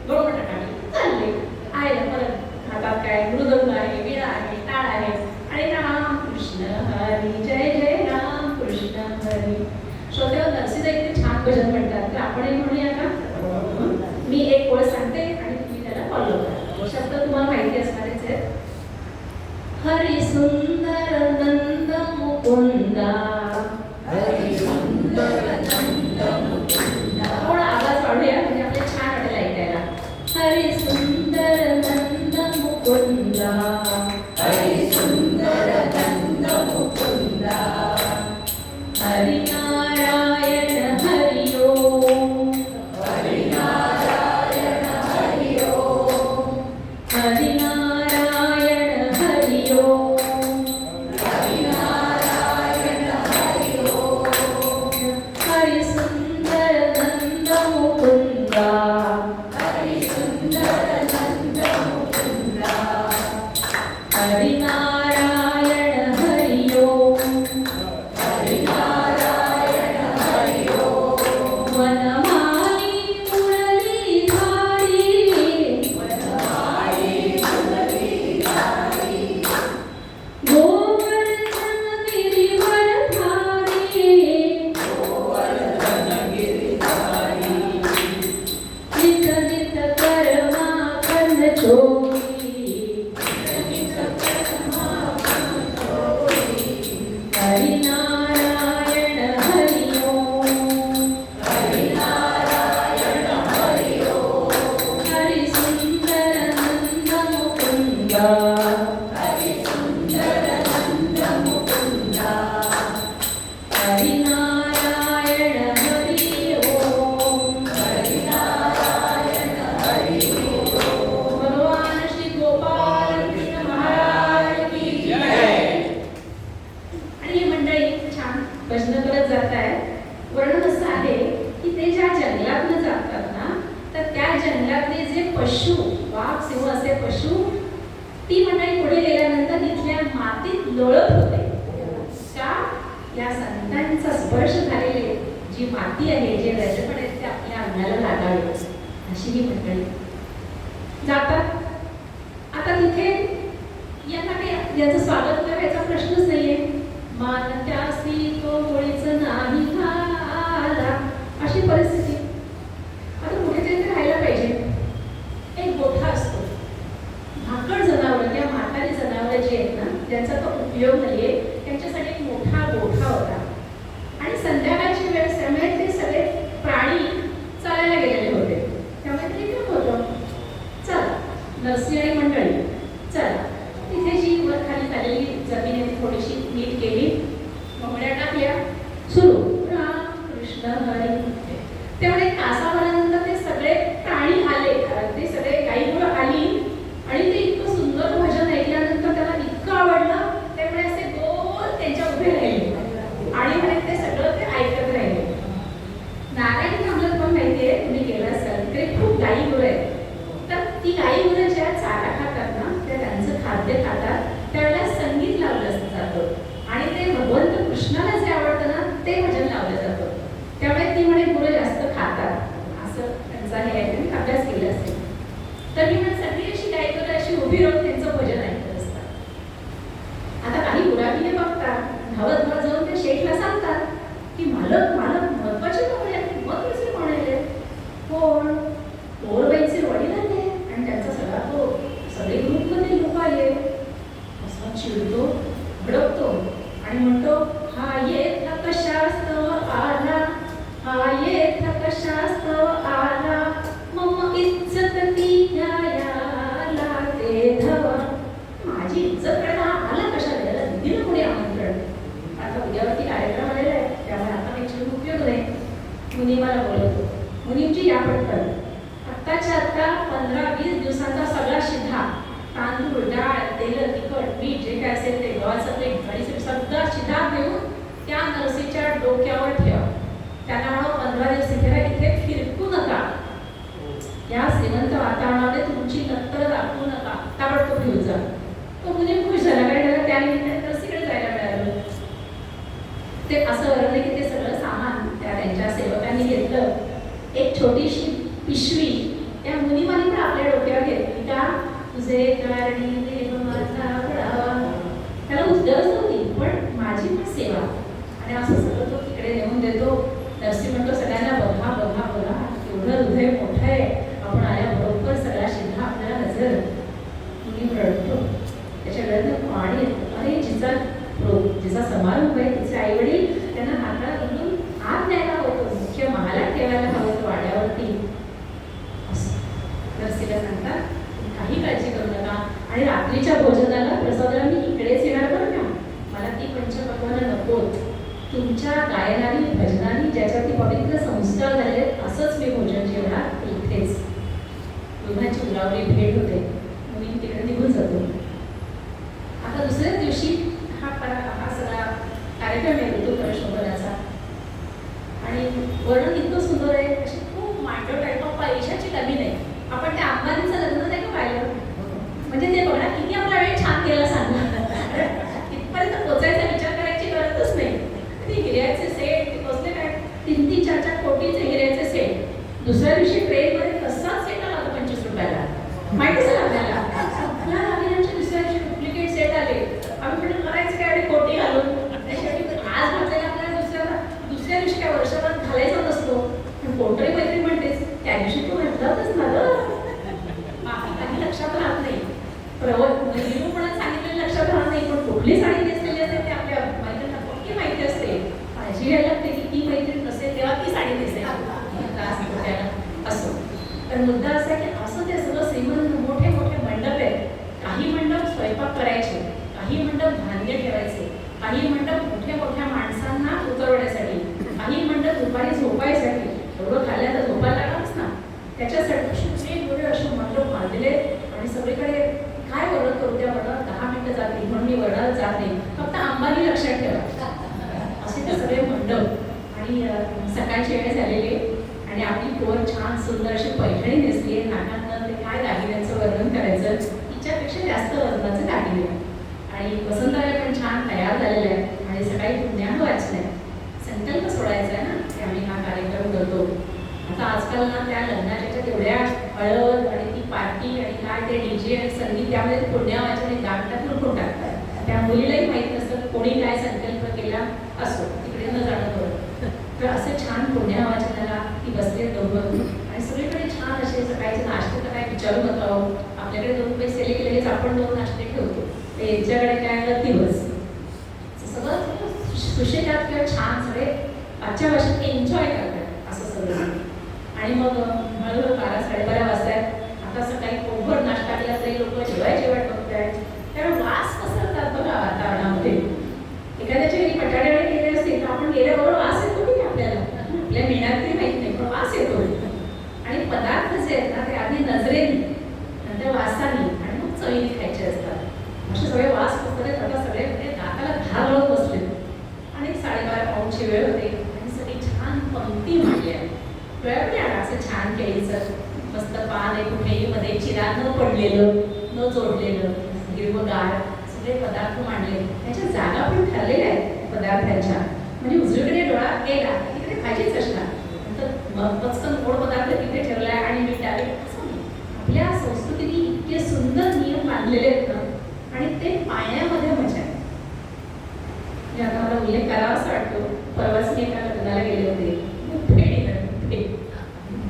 S1: बरोबर टाकाली चालले आहे. परत हातात काय मृदंग आहे, वीणा आहे, टाळ आहे आणि राम कृष्ण हरी जय जय राम कृष्ण हरी. श्रोतेवर नरसीचं इतके छान भजन म्हणतात, तर आपणही म्हणूया का? मी एक ओळ सांगते आणि तुम्ही त्याला फॉलो करा. शब्द तुम्हाला माहिती असणारच आहेत. हरी सुंदर नंद मुकुंदा, हरी सुंदर नंद मुकुंदा, थोडा आवाज वाढूया म्हणजे आपल्याला छान वाटेल ऐकायला. हरी सुंदर नंद मुकुंदा, हरी सुंदर नंद मुकुंदा, हरी नारायण हरि ओम, हरी नारायण हरि ओम, हरी नारायण हरि ओम, हरी नारायण हरि ओम, हरी सुंदर नंद मुकुंदा, हरी सुंदर नंद मुकुंदा, हरी नारायण हरि ओम, हरी नारायण हरि ओम. वनमाली मुरली धारी, वनमाली मुरली धारी, गोवर्धन गिरिवर धारी, गोवर्धन गिरिधारी, नित नित कर्मा खंड चोरी, नित कर्मा खंड चोरी, हरि नारायण हरि ओम, हरि नारायण हरि ओम, हरि सुंदर नंद मुकुंदा, हरि सुंदर नंद मुकुंदा, हरि नारायण हरि ओम, हरि नारायण हरि ओम. भगवान श्री गोपाल कृष्ण महाराज की जय. आणि ही मंडळी छान भजन करत जात आहे. वर्णन असं आहे की ते ज्या जंगलातनं जातात ना, तर त्या जंगलातले जे पशु, वाघ सिंह असे पशु, ती मंडळी पुढे गेल्यानंतर तिथल्या मातीत लोळत होते. का? या संतांचा स्पर्श झालेले जी माती आहे, जे रजपण आहेत ते आपल्या अंगाला लागावे, अशी ही मंडळी जातात. आता तिथे यांना काही याचं स्वागत करायचा प्रश्नच नाहीये. मान त्यासी तो मुळीच नाही घाला, अशी परिस्थिती. आता कुठेतरी राहायला पाहिजे. एक गोठा असतो, भाकड जनावर, त्या म्हातारी जनावर जे आहेत ना, त्यांचा तो उपयोग नाहीये, त्यांच्यासाठी एक मोठा गोठा होता. आणि संध्याकाळची वेळ असल्यामुळे ते सगळे प्राणी चालायला गेलेले होते, त्यामुळे ते रिकामं होतं. चला नरसी आणि मंडळी चला, तिथे जी वर खाली झालेली जमीन आहे ती थोडीशी नीट केली, मोहळ्या टाकल्या, सुरू राम कृष्ण हरी. त्यामुळे तासाभरानंतर ते सगळे प्राणी आले, ते सगळे गाई गुरं आली आणि ते इतकं सुंदर भजन ऐकल्यानंतर त्याला इतकं आवडलं, त्यामुळे असे गोल त्यांच्या उभे राहिले आणि म्हणे ते सगळं ते ऐकत राहिले. नारायण थांबलं पण माहितीये, तुम्ही गेला असाल तिकडे खूप गाई गुरं आहेत. तर ती गाई गुरं ज्या चारा खातात ना, त्या त्यांचं खाद्य खातात, त्यावेळेला संगीत लावलं जातं आणि ते भगवंत कृष्णाला जे आवडतं ना ते भजन लावलं जातं. त्यामुळे ती म्हणे गुरं जास्त खातात मुनी मला बोलवतो, मुनींची या पटकन. आत्ताच्या आत्ता 15-20 दिवसांचा सगळा शिधा, तांदूळ, डाळ, तेल, तिखट, मीठ जे काय असेल ते, गव्हाचं पीठ, खडीचं सगळा शिधा घेऊन त्या नरसीच्या डोक्यावर ठेवा. त्यांना म्हणून 15 दिवस इथे फिरकू नका. या श्रीमंत वातावरणामध्ये तुमची नक्कर दाखवू नका, ताबडतोब घेऊन जा. तो मुली खुश झाला, काय झालं त्यानिमित्ताने नरसीकडे जायला मिळालं. ते असं वर्णन की ते सगळं सामान त्यांच्या सेवकांनी घेतलं. एक छोटीशी पिशवी त्या मुनिमाने पण आपल्या डोक्यावर घेतली का, तुझे कारणी देव माझा घडावा. त्याला उद्गरच नव्हती, पण माझी पण सेवा. आणि असं सगळं तो तिकडे नेऊन देतो. नरसी म्हणतो सगळ्यांना, बघा बघा बघा, एवढं हृदय मोठं आहे, आपण आल्याबरोबर सगळा शिधा आपल्याला नजर. मुनी रडतो, त्याच्या डोळ्यातून पाणी येतं. अरे जिचा समारंभ आहे, तिचे आई वडील त्यांना हाताला धरून आत न्यायला होतो, मुख्य महालात ठेवायला हवं होतं वाड्यावरती. नरसीला सांगतात, काही काळजी करू नका, आणि रात्रीच्या भोजनाला प्रसादाला मी इकडेच येणार बरं का. मला ती पंचपक्वानं नकोत. तुमच्या गायनाने भजनाने ज्याच्यावरती पवित्र संस्कार झाले असंच मी भोजन जेवणार इथेच. दोघांची उलावली भेट होते. मुली तिकडे निघून जातो. आता दुसऱ्याच दिवशी हा सगळा कार्यक्रम आहे ऋतुप्रशोभनाचा. आणि वर्णन इतकं सुंदर आहे, अशी खूप मांडव टाईप ऑफ पैशाची कमी नाही. आपण त्या अंबानीचं लग्न नाही का पाहिलं, म्हणजे ते बघा किती आपला वेळ छान केला सांगा. तिथपर्यंत पोचायचा विचार करायची गरजच नाही. ते हिऱ्याचे सेट, ते कसले काय 3-3, 4-4 कोटीचे हिऱ्याचे सेट. दुसऱ्या दिवशी ट्रेनमध्ये तसाच सेट आला होता 25 रुपयाला. माहिती झालं आपल्याला. आपल्या दागिन्यांचे दुसऱ्या दिवशी डुप्लिकेट सेट आले. आम्ही म्हटलं करायचं काय एवढे कोटी घालून. आज घातलेला आपल्याला दुसऱ्या दिवशी काय वर्षभर घालायचा नसतो. पण कोणतरी मैत्री म्हणतेच, त्या दिवशी तू घातलाच ना गं. काही लक्षात राहत नाही. निरूपणात सांगितलेलं लक्षात राहत नाही, पण कुठली साडी नेसलेली असते ते आपल्या मैत्रिणींना पक्की माहिती असते. काळजी घ्यायला लागते की ती मैत्रीण नसेल तेव्हा ती साडी नेसेल असो. तर मुद्दा असा आहे की असं ते सगळं श्रीमंत मोठे मोठे मंडप आहेत. काही मंडप स्वयंपाक करायचे, काही मंडप धान्य ठेवायचे, काही मंडप मोठ्या मोठ्या माणसांना उतरवण्यासाठी, काही मंडप दुपारी झोपायसाठी. एवढं खाल्ल्या तर झोपायला लागणारच ना, त्याच्यासाठी वेगवेगळे असे मंडप बांधलेले. आणि सगळीकडे काय वर्णन करू, त्या वर्णात 10 मिनिटं जातील म्हणून मी वर्णात जात नाही, फक्त अंबानी लक्षात ठेवा. असे ते सगळे मंडप. आणि सकाळची वेळ झालेली आणि आपली पोर छान सुंदर अशी पैठणी नेसली आहे. नाकातनं ते काय दागिन्यांचं वर्णन करायचं, तिच्यापेक्षा जास्त वजनाचे दागिने. आणि वसंतराय पण छान तयार झालेले आहे. आणि सकाळी पुण्यानं वाचलंय, संकल्प सोडायचा आहे ना की आम्ही हा कार्यक्रम करतो. आता आजकाल ना त्या लग्नाच्या तेवढ्या हळद आणि ती पार्टी आणि काय ते डीजे आणि संगीत, त्यामध्ये पुण्यावाचन एक गाठ टाकून टाकतात. त्या मुलीलाही माहीत नसतं कोणी काय संकल्प केला. असो, तिकडे न जाणं बरं. तर असं छान पुण्यावाचनाला ती बसले दोघं. आणि सगळीकडे छान असे सकाळचे नाश्ते तर काय विचारू नका. आपल्याकडे 2 पैसे केले लगेच आपण 2 नाश्ते ठेवतो. यांच्याकडे काय दिवस सगळं सुशेषात किंवा छान सगळे आजच्या भाषेत एन्जॉय करतात असं सगळं. आणि मग हळूहळू 12-12:30 वाजतात. आता सकाळी पोटभर नाश्ता केला तरी लोक जेवायची वाट बघतायत. त्यामुळे वास पसरतात बघा वातावरणामध्ये. एखाद्याच्या घरी बटाटे वडे केले असतील तर आपण गेल्याबरोबर वास येतो की आपल्याला, आपल्या मिळणार तरी माहीत नाही पण वास येतो. आणि पदार्थ जे आहेत ना ते आधी नजरेने, नंतर वासाने आणि मग चवीने खायचे असतात. असे सगळे वास पसरत आता सगळे दाताला धार लावून बसले. आणि 12:30-पाऊणची वेळ होते आणि सगळी छान पंक्ती मांडली आहे. वेळ मिळाला असं छान केळीचं मस्त पान आहे, कुठेही मध्ये चिरा न पडलेलं, न जोडलेलं, हिरवगार सगळे पदार्थ मांडले. त्याच्या जागा पण ठरलेल्या आहेत पदार्थांच्या. म्हणजे उजवीकडे डोळा गेला तिकडे भाजीच असणार, तर पचकन गोड पदार्थ तिथे ठेवलाय आणि मीठ आले असं नाही. आपल्या संस्कृतीने इतके सुंदर नियम बांधलेले आहेत ना, आणि ते पाळण्यामध्ये मजा आहे. आता मला उल्लेख करावा असं वाटतो. परवाच मी एका लग्नाला गेले होते.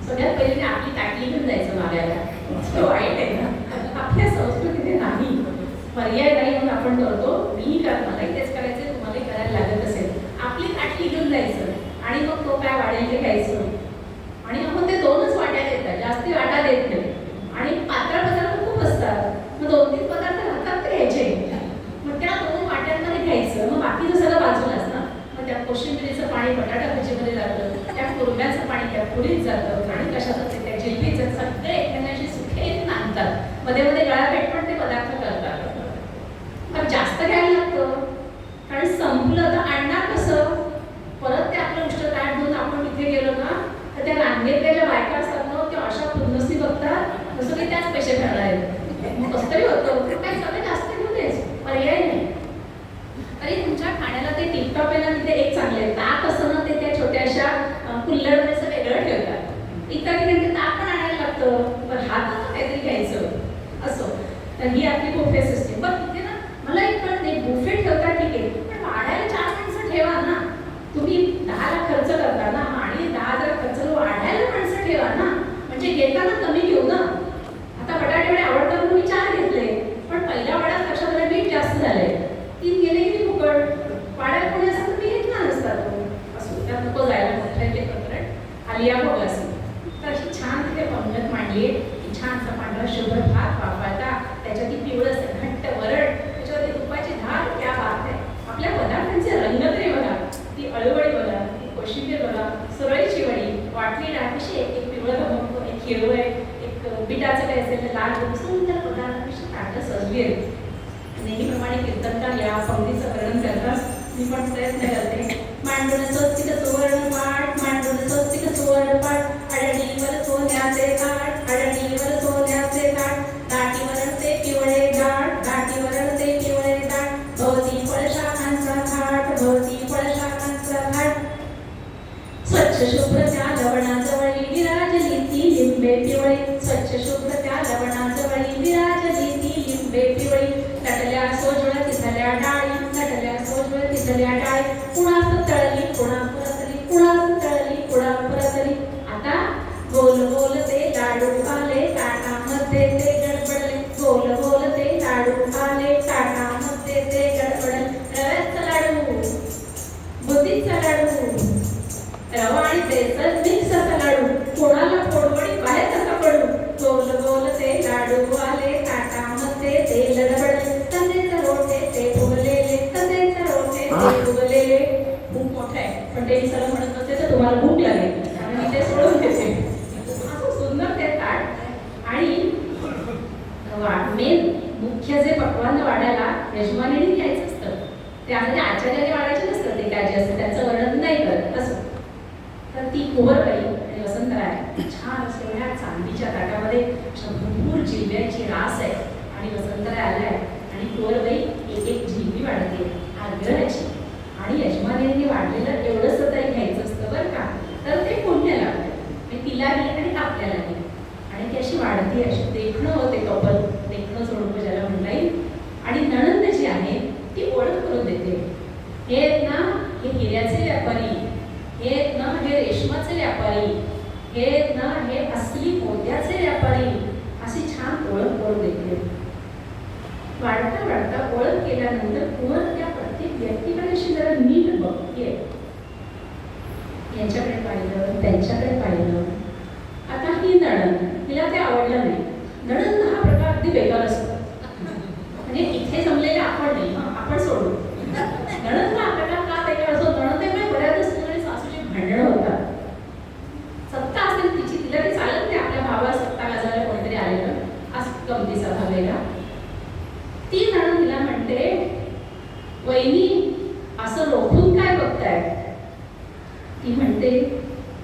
S1: सगळ्यात पहिले आपली ताटली घेऊन जायचं मागायला. वाईट आहे ना, आपल्या संस्कृतीने नाही, पर्याय नाही म्हणून आपण करतो. मी मलाही तेच करायचं, तुम्हालाही करायला लागत असेल. आपली ताटली घेऊन जायचं आणि मग तो काय वाढेल ते घ्यायचं. आणि मग ते 2च वाट्या देतात, जास्ती वाटा देत नाही. आणि पातळ पदार्थ खूप असतात, मग 2-3 पदार्थ राहतात ते घ्यायचे. मग त्या 2 वाट्यांमध्ये घ्यायचं. मग बाकीचं सगळं बाजूलाच ना. मग त्या कोशिंबिरीचं पाणी बटाटा भाजीमध्ये जातं, त्या कुरम्याचं उडीत जातं आणि कशाचं ते त्या जिलबीचं सगळे एकमेकांशी सुखे नांदतात. मध्ये मध्ये गळाभेट पण ते पदार्थ करतात. पण जास्त घ्यायला लागतं कारण संपलं तर आणणार कसं. परत ते आपलं उष्ट ताट घेऊन आपण तिथे गेलो ना तर त्या रांगेतल्या ज्या बायका असतात ना त्या अशा पूर्णसी बघतात जसं की त्याच पैसे भरणार आहेत. मग कसं तरी होतं काही सगळं जास्त घेऊन द्यायच पर्याय नाही. तरी तुमच्या खाण्याला ते टिपटॉप आहे ना तिथे एक चांगले ताक असं ना ते त्या छोट्याशा कुल्लडमध्ये असं वेगळं ठेवतात. इतर ठिकाणी ते ताक पण आणायला लागतं. पण हातात काहीतरी घ्यायचं असं. तर ही आपली बुफे सिस्टीम. पण तिथे ना मला एक कळत नाही बुफे ठेवता ठीक आहे पण वाढायला 4 माणसं ठेवा ना. तुम्ही 10 लाख खर्च करता ना आणि 10,000 खर्च वाढायला माणसं ठेवा ना. म्हणजे घेताना कमी घेऊ ना. आता बटाटे वडे आवडतात म्हणून मी 4 घेतले पण पहिल्या वड्यात लक्षात आलं मीठ जास्त झाले. 3 गेले की फुकट. वाड्यात कोणी असं मी घेतला नसता तो असं त्यात नको जायला मोठ्या ते पत्रट आलिया भोग असेल. तर अशी छान तिथे पंगत मांडली आहे. छानसा पांढरा शुभ्र भात वाफायचा त्याच्यात ती पिवळं घट्ट वरण त्याच्यावरती तुपाची धार त्या भात आहे. आपल्या पदार्थांचे रंग तरी बघा. ती अळूवडी बघा, ती कोशिंबीर बघा, सुरळीची वडी, वाटली डाळ कशी एक पिवळं गमकतो, एक हिरवं आहे, एक बिटाचं काय असेल तर लाल सुंदर पदार्थ कशी ताटं सजली आहेत. नेहमीप्रमाणे कीर्तनकार या पंक्तीचं वर्णन करतात. मी पण प्रयत्न करते. मांडून स्वस्तिक सुवर्ण पाठ, मांडून स्वस्तिक सुवर्ण पाठ, अडणीवर सोन्याचे ताट, अडणीवर सोन्याचे ताट, दाटीवर ते पिवळे दाट, दाटीवर ते पिवळे दाट, भोवती फळशाखांचा थाट, भोवती फळशाखांचा थाट, स्वच्छ शुभ्र त्या लवणाजवळी विराजली ती लिंबे पिवळी, स्वच्छ शुभ्र त्या लवणाजवळी विराजली ती लिंबे पिवळी, नटल्या सोजवळ तिथल्या डाळी, नटल्या सोजवळ तिथल्या डाळी, कुणास तळली कुणा परतली, कुणास तळली कुणा परतली. आता गोल गोल ते लाडू आले ताटामध्ये ते गडबडले, गोल गोल ते लाडू आले ताटामध्ये ते गडबडले. रव्याचा लाडू, बुंदीचा लाडू, रवा आणि बेसन मिक्स असा लाडू, कोणाला फोडवडी बाहेर कसा पडू. गोल गोल ते लाडू आले ताटामध्ये ते गडबडले, तसेच रोटे ते फुगलेले, तसेच रोटे ते फुगलेले. खूप मोठं आहे पण ते सगळं म्हणत नसते तर तुम्हाला भूक लागेल कारण मी ते सोडून देते. असं सुंदर ते ताट. आणि मेन मुख्य जे पक्वान्न वाढायला यजमानीने घ्यायचं असतं त्यामध्ये आचार्याने वाढायचे नसतं. ते काय जे असतं त्याचं वर्णन नाही करत असं. तर ती कुंवरबाई आणि वसंतराय छान असं एवढ्या चांदीच्या ताटामध्ये भरपूर जिल्ह्याची रास आहे आणि वसंतराय आलाय आणि कुंवरबाई एक एक जिलबी वाढते आग्रहाची आणि यजमानीने वाढलेलं एवढंच तरी घ्यायचं असतं बरं का. तर ते पुण्य लागतं तिलाही आणि आपल्यालाही. आणि ती अशी वाढते अशी देखणं होते कपल देखणं जोडपं ज्याला म्हणता येईल. आणि नणंद जी आहे ती ओळख करून देते. हे आहेत ना हे हिऱ्याचे व्यापारी, हे आहेत ना हे रेशमाचे व्यापारी, हे आहेत ना हे असली मोत्याचे व्यापारी, अशी छान ओळख करून देते. वाढता वाढता ओळख केल्यानंतर कुंवर त्या प्रत्येक व्यक्तीकडे अशी जरा नीट बघते. यांच्याकडे पाहिलं त्यांच्याकडे पाहिलं. आता ही नणंद तिला ते आवडलं नाही. नणंद हा प्रकार अगदी बेकार असतो. म्हणजे इथे जमलेले आपण नाही आपण सोडू. नणंद हा प्रकार का बेकार असतो. नणंदेमुळे बऱ्याच असणारे सासूची भांडणं होतात. सत्ता असेल तिची तिला ते चालत नाही. आपल्या भावाला सत्ता गाजायला कोणीतरी आलेलं असं गमतीचा भाग वेगळा. ती नणंद तिला म्हणते वहिनी असं रोखून काय बघताय. ती म्हणते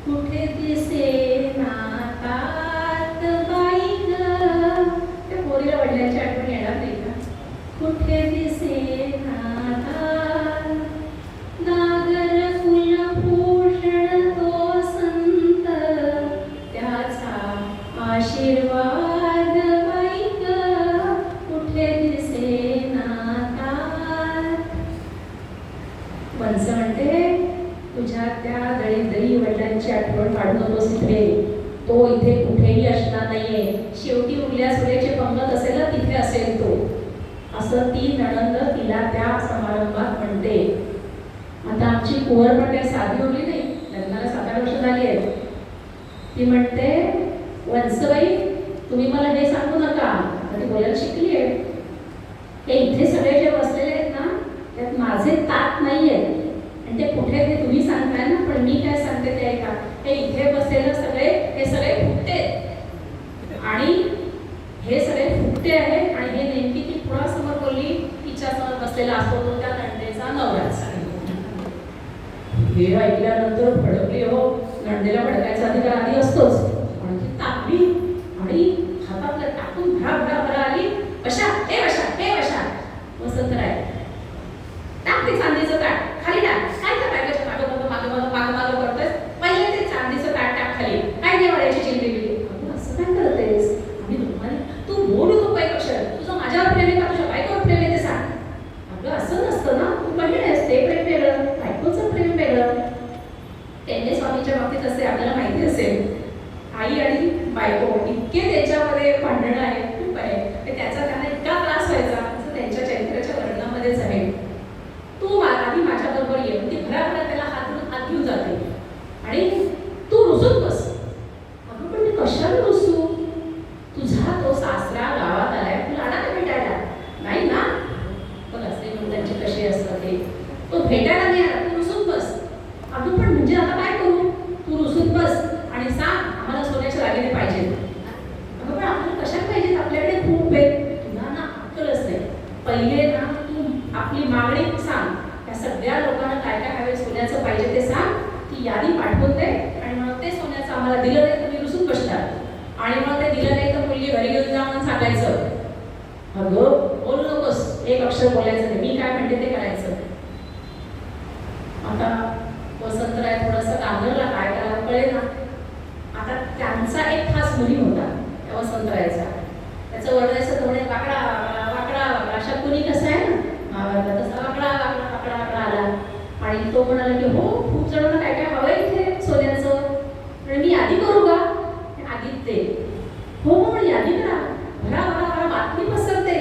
S1: कुठे दिसे नातात बाई ग. त्या पोरीला वडिलांची आठवण येणार नाही का. कुठे दिसे नातात नागर कुलभूषण तो संत त्याचा आशीर्वाद बाई ग. कुठे दिसे नातात. वंस म्हणते तुझ्या त्या दळी वडिलांची आठवण काढू नकोस इथे. तो इथे कुठेही असणार नाहीये. शेवटी उरल्या सुरेचे पंगत असेल ना तिथे असेल तो. असं ती नणंद तिला त्या समारंभात म्हणते. आता आमची कुंवर पण काही साधी उरली नाही. लग्नाला 7-8 वर्ष झाली आहेत. ती म्हणते वंसबाई तुम्ही मला हे सांगू नका. ती बोलायला शिकली आहे. हे इथे सगळे जे बसलेले आहेत ना त्यात माझे तात नाही आहेत आणि ते कुठे ते तुम्ही सांगताय ना पण मी काय सांगते ते ऐका. हे इथे बसलेलं सगळं नंदेला भडकायचा अधिकार आधी असतोच, पण ती ताकली आणि हातातलं टाकून भरा भरा भरा आली. बशा हे बशा हे बशा. वसंतराय टाक ते चांदीचं ताट खाली टाक. काय त्या बायकाच्या मागं करतोय? पहिले ते चांदीचं ताट टाक खाली. काय देवाड्याची चिंती बिली? असं काय करतेस? आम्ही दुपारी तू बोलू नको एक अक्षर. तुझं माझ्यावर प्रेम आहे का तुझ्या बायकोवर प्रेम आहे ते सांग. अगं असं नसतं ना, तू बहीण आहेस, ते प्रेम वेगळं, बायकोचं प्रेम वेगळं. त्यांनी स्वामीच्या बाबतीत असे आपल्याला माहिती असेल, आई आणि बायको इतके त्याच्यामध्ये भांडणं आहेत, खूप आहे. त्याचा त्यांना इतका त्रास व्हायचा असं त्यांच्या चरित्राच्या वर्णनामध्येच आहे. तू आधी माझ्या बरोबर ये. ती भराभरा त्याला हात घेऊन जाते आणि तू रुसून बस. अगं पण मी कशाला रुसू? तुझा तो सासरा गावात आलाय, तुला आला का भेटायला? नाही ना. पण असे त्यांचे कसे असतात ते, तो भेटायला नाही आला, तू रुसून बस. अगं पण म्हणजे आता काय करू? तू रुसून बस आणि सांग आम्हाला सोन्याचे दागिने पाहिजे. अगं पण आपल्याला कशाला पाहिजेत? आपल्याकडे खूप आहे. तुला ना अक्कलच नाही. पहिले ना तू आपली मागणी सांग. त्या सगळ्या लोकांना काय काय हवे सोन्याचं पाहिजे ते सांग. ती यादी पाठवून दे आणि मग ते सोन्याचं आम्हाला दिलं नाही तर मी रुसून बसणार. आणि मग ते दिलं नाही तर मुलगी घरी घेऊन जा म्हणून सांगायचं. अगं बोलू नकोस, एक अक्षर बोलायचं नाही, मी काय म्हणते ते करायचं. आता वसंतराय थोडंसं गांधरला, काय करावं कळे ना. आता त्यांचा एक खास मुली होता त्या वसंतरायचा. त्याचं वर्णायचं थोडे वाकडा वाकडा वाकडा अशा कुणी कसं आहे ना महाभारतात तसा वाकडा वाकडा वाकडा वाकडा आला. आणि तो म्हणाला की हो खूप जणांना काय काय हवं इथे सोन्याचं, आणि मी यादी करू का? आधीच ते हो म्हणून यादी करा. भरा भरा भरा बातमी पसरते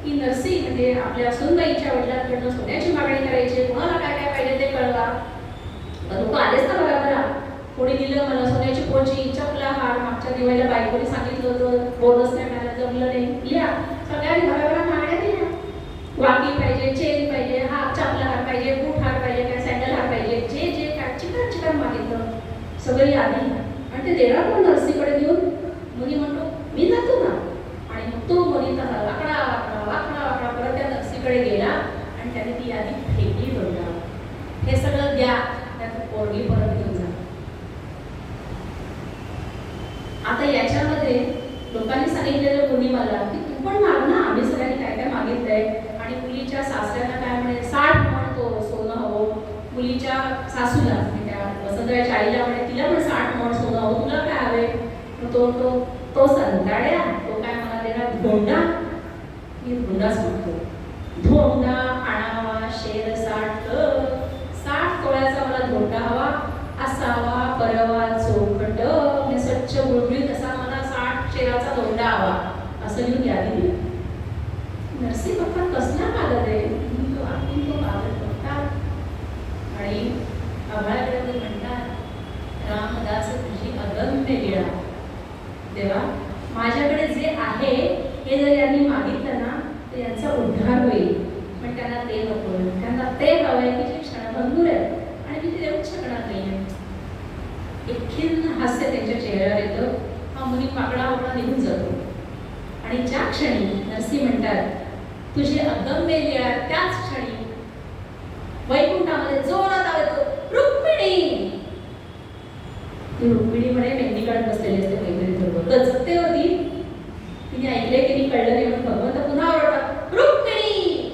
S1: की नरसी म्हणजे आपल्या सुनबाईच्या वडिलांकडनं सोन्याची मागणी करायची, कोणाला काय काय पाहिजे ते कळवा. लोक आलेच ना बघा बरा. कोणी दिलं मला सोन्याची पोळची, चपला, हार. मागच्या दिवाळीला बायकोनी सांगितलं होतं बोनस नाही मिळाला, जमलं नाही. लिहा सगळ्यांनी भराभरा मागण्या दिल्या. वाकी पाहिजे, चेन पाहिजे, हार चपला हार पाहिजे, बूट हार पाहिजे, काय सँडल हार पाहिजे, जे जे काय चिकन चिकन मागितलं सगळी यादी. आणि ते देणार पण नरसीकडे घेऊन. मुली म्हणतो मी जातो ना. आणि मग तो मुली तसा वाकडा वाकडा वाकडा वाकडा परत त्या नरसीकडे गेला आणि त्याने ती यादी फेकली बघा. हे सगळं द्या, त्यात पोरगी परत घेऊन जा. आता याच्यामध्ये लोकांनी सांगितलेलं कोणी मला की तू पण माग ना, आम्ही सगळ्यांनी काय काय मागितलंय. आणि मुलीच्या सासऱ्यांना काय म्हणे 60 म्हणतो सोनं हवं. मुलीच्या सासूला म्हणजे त्या वसंतरायच्या आईला म्हणे तिला पण 60 म्हण सोनं हवं, तुला काय हवे? तो तो तो संताड्या तो काय मला देणार? धोंडा. मी धोंडाच म्हणतो. धोंडा आणावा शेर 60 तोळ्याचा मला धोंडा हवा. असावा परवा चोखट, स्वच्छ गुळगुळीत असा मला 60 शेराचा धोंडा हवा. असं लिहून यादी दिली. नरसी बाप्पा कसला कागद आहे? तो आपण तो कागद बघतात आणि आभाळाकडे म्हणतात रामदास तुझी अगम्य लीळा. देवा माझ्याकडे जे आहे हे जर यांनी मागितलं ना तर यांचा उद्धार होईल. पण त्यांना ते नको, त्यांना ते हवंय की जे क्षणभंगूर आहे आणि मी ते देऊच शकणार नाही. एक खिन्न हास्य त्यांच्या चेहऱ्यावर येतं. हा मुली वाकडा वाकडा निघून जातो. आणि ज्या क्षणी नरसी म्हणतात तुझे अगम्य लीळा, त्याच क्षणी वैकुंठामध्ये जोरात आवाज येतो रुक्मिणी. ती रुक्मिणी म्हणे मेहंदी काढत बसलेली असते मैत्रिणीबरोबर. तर जगते होती, तिने ऐकले की मी कळलं नाही म्हणून भगवंत पुन्हा ओरडतात रुक्मिणी.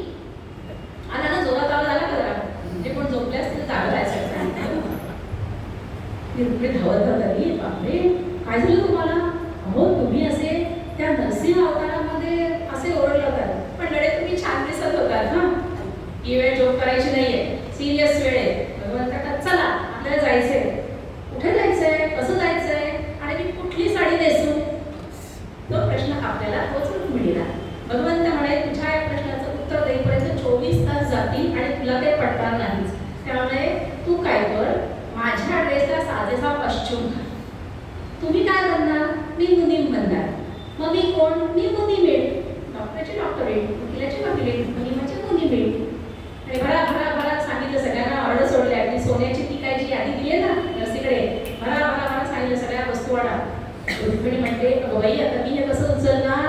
S1: आला ना जोरात आवाज आला का? म्हणजे कोण झोपले असतील जागा राहायचं. ती रुक्मिणी धावत धावत आली. बापरे काय झालं तुम्हाला? अहो तुम्ही असे त्या नरसिंह अवतारामध्ये असे ओरडले होतात, पण लढे तुम्ही छान दिसत होतात ना. ही वेळ जोक करायची नाहीये, सिरियस वेळ आहे. भगवंत चला आपल्याला जायचंय. कुठे जायचंय, कसं जायचंय आणि मी कुठली साडी नेसू? तो प्रश्न आपल्याला तोच रुक्मिणीला. भगवंत म्हणे तुझ्या या प्रश्नाचं उत्तर देईपर्यंत 24 तास जातील आणि तुला ते पटणार नाहीच. त्यामुळे तू काय कर, माझ्या ड्रेसला साजेसा कॉस्ट्यूम घाल. तुम्ही काय बनणार? मी मुनीम बनणार. मग मी कोण? मी मुनीमेड. डॉक्टरची डॉक्टरेट, वकिलाची वकिलेट, मुनीमाची मुनीमेड. आणि भरा भरा भरा सांगितलं सगळ्यांना. ऑर्डर सोडल्या की सोन्याची ती काय जी यादी दिली आहे ना नरसीकडे, भरा भरा भरा सांगितलं सगळ्या वस्तू आणा. रुक्मिणी म्हणते अगं बाई आता मी हे कसं उचलणार?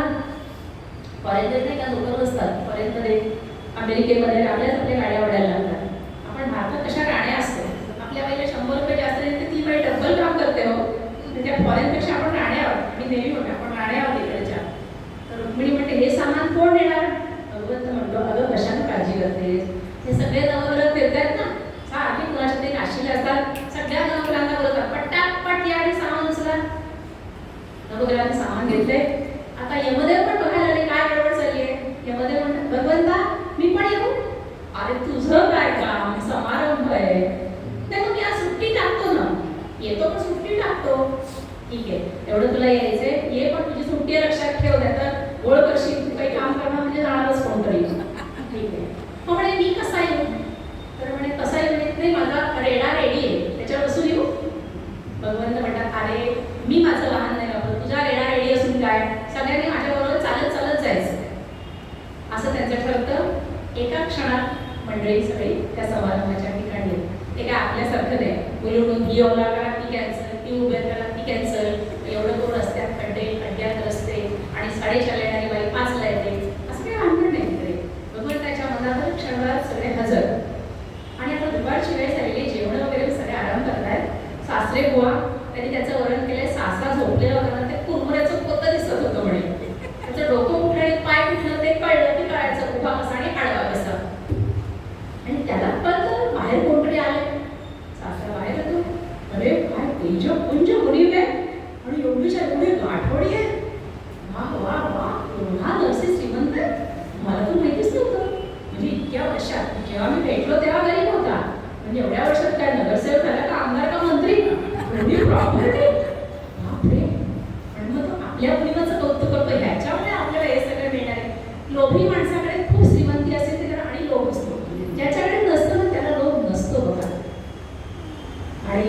S1: फॉरेनमध्ये नाही का लोक असतात, फॉरेनमध्ये अमेरिकेमध्ये आपल्या गाड्या वडायला लागतात. आपण भारतात कशा गाड्या असतात, आपल्या बाईला 100 रुपये जास्त देते, ती बाई डबल काम करते. फॉरेनपेक्षा आपण राहण्यावर, मी नेहमी म्हणते आपण राहण्यावर तिकडच्या. तर रुक्मिणी म्हणते हे सामान कोण देणार? भगवंत म्हणतो अगं कशाने काळजी करतेस, हे सगळे नवग्रह फिरतायत ना, सारखी कुणाच्या तरी काशीला असतात, सगळ्या नवग्रहांना बोलतात पटापट या आणि सामान उचला. नवग्रहांनी सामान घेतले. आता यमदेव पण बघायला आले काय गडबड चालली आहे. यमदेव म्हणतात भगवंता मी पण येऊ? अरे तुझं काय काम, समारंभ आहे. नाही मग मी आज सुट्टी टाकतो ना. येतो पण सुट्टी टाकतो. ठीक आहे एवढं तुला यायचंय ये, पण तुझी सुट्टी लक्षात ठेव, नाही तर ओळख करशील तू काही काम करणार म्हणजे जाणारच कोणतरी. ठीक आहे मग म्हणे मी कसा येऊ? तर म्हणे कसा येऊ नाही, माझा रेडा रेडी आहे त्याच्यावर बसून येऊ. भगवंत म्हणतात अरे मी माझं वाहन नाही वापरत, तुझा रेडा रेडी असून काय, सगळ्यांनी माझ्याबरोबर चालत चालत जायचं. असं त्यांचं ठरतं. एका क्षणात मंडळी सगळी त्या समारंभाच्या ठिकाणी. ते काय आपल्यासारखं नाही बोलून ही ओला करा ती कॅन्सल, ती उभ्या करा ती कॅन्सल, एवढं करून रस्त्यात खड्डे खड्ड्यात रस्ते आणि 4:30 येणारी बाई 5ला येते, असं काही भानगड नाही तिकडे. भगवंताच्या मनावर क्षणभरात सगळे हजर. आणि आता दुपारची वेळ झालेली, जेवण वगैरे सगळे आराम करतायत. सासरे बुवा त्यांनी त्याचं वर्णन केलंय, सासरा झोपलेला होता ते कुरमुऱ्याचं पोतं दिसत होतं म्हणे. त्याचं डोकं कुठलं आणि पाय कुठलं ते कळलं की कळायचं, उभा कसा आणि आडवा कसा. आणि त्याला कळतं बाहेर कोणतरी आले. सासरा बाहेर येतो, अरे काय तेजपुंज मुनीव आहे आणि एवढीच्या एवढी गाठोडी आहे. वा वा वा एवढा नरसी श्रीमंत आहे, मला तर माहितीच नव्हतं. म्हणजे इतक्या वर्षात जेव्हा मी भेटलो तेव्हा गरीब होता, म्हणजे एवढ्या वर्षात काय नगरसेवक झाला का आमदार का मंत्री, एवढी प्रॉपर्टी बापरे. आणि मग तो आपल्या मुलीचं कौतुक करतो, ह्याच्यामुळे आपल्याला हे सगळं मिळणार आहे. लोभी माणसाकडे खूप श्रीमंती असेल त्याला आणि लोभ असतो, ज्याच्याकडे नसतं ना त्याला लोभ नसतो बघा. आणि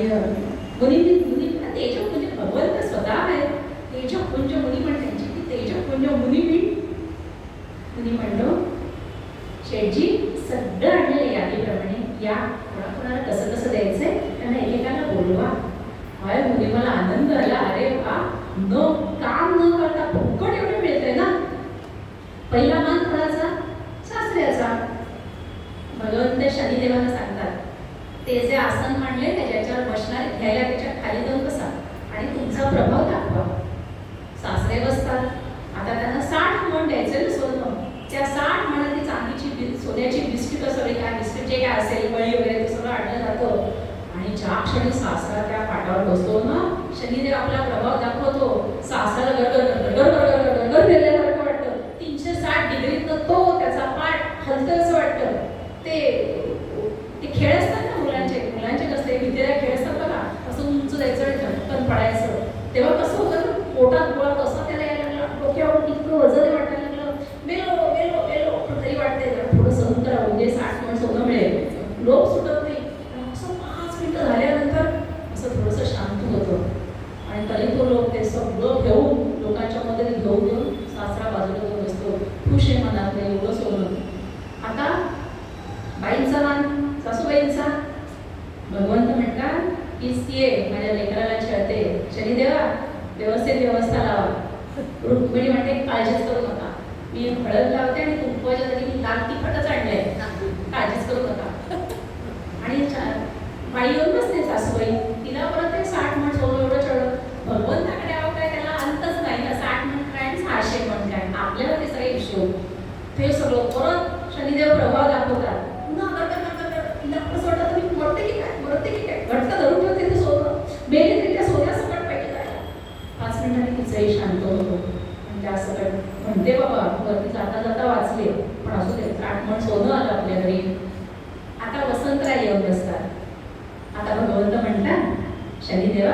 S1: मुनी तेजपुंज भगवंत स्वतः आहे. तेजपुंज मुनी पण त्यांची ती तेजपुंज मुनीपीठ. मुनी म्हणलो शेठजी सगळं आणलेलं यादीप्रमाणे, या कोणाकोणाला कसं कसं द्यायचंय त्यांना एकेकाला बोलवा. हाय मुली मला आनंद झाला, अरे वा न काम न करता फुकट एवढे मिळतंय ना. पहिला मान कोणाचा? सासऱ्याचा. भगवंत शनिदेवाला सांगतात ते जे आसन मांडले त्या ज्याच्यावर बसणार घ्यायला त्याच्या खाली जाऊन बसा आणि तुमचा प्रभाव दाखवा. सासरे बसतात. आता त्यांना 60 मन द्यायचं ना सोनं. त्या 60 मनाची चांदीची सोन्याची बिस्किट सगळी काय बिस्किट जे काय असेल बळी वगैरे ते सगळं आणलं जातं. आणि ज्या क्षणी सासरा त्या पाटावर बसतो ना, शनिदेव आपला प्रभाव दाखवतो. सासऱ्याला गडगड गडगड गडगड गडगड फिरल्यासारखं वाटतं. 360 डिग्रीतनं तो त्याचा पाठ हलतं असं वाटतं. ते खेळ असतात ना मुलांचे कसले विद्यार्थी खेळ असतात बघा, असं उंच जायचं आणि झटकन पडायचं. तेव्हा कसं होतं ना, पोटात गोळा कसा त्याला यायला लागला, डोक्यावर इतकं वजन वाटायला लागलं. बेलो बेलो बेलो पण तरी वाटतंय जरा थोडं सहन करा, म्हणजे 60 मन सोनं मिळेल. लोक सुटत नाही. असं 5 मिनिटं झाल्यानंतर असं थोडंसं शांत होतं. आणि तरी तो लोक ते सगळं घेऊन लोकांच्या मध्ये घेऊन सासरा बाजूला घेऊन बसतो. खुश आहे मनात नाही एवढं सोनं. आता बाईंचा मान सासूबाईंचा. भगवंत म्हणतात हीच ती आहे माझ्या लेकराला छळते, शनिदेवा व्यवस्थित व्यवस्था लावा. रुक्मिणी म्हणते काळजीच करू नका, मी हळद लावते आणि कुंकवाच्या जागी मी लाल तिखटच आणलंय, काळजीच करू नका. आणि बाई येऊन बसते सासूबाई, तिला परत ते 60 मन सोनं एवढं चढत. भगवंताकडे आहो काय त्याला अंतच नाही ना. 60 मन काय आणि 600 मन काय, आपल्याला ते सगळे हिशोब. ते सगळं परत शनिदेव प्रभाव दाखवतात. कसं वाटतं मी मरते की काय, मरते की काय, घट्ट धरून ठेवते ते सोनं. मेले तरी त्या सोन्यासकट पाहिजे जायला. 5 मिनिटांनी तिचंही शांत होतो. म्हणजे असं काय म्हणते बाबा वरती जाता जाता वाचले, पण असू दे 8 मन सोनं आलं आपल्या घरी. आता वसंतराय येऊन बसतात. आता भगवंत म्हणतात शनिदेवा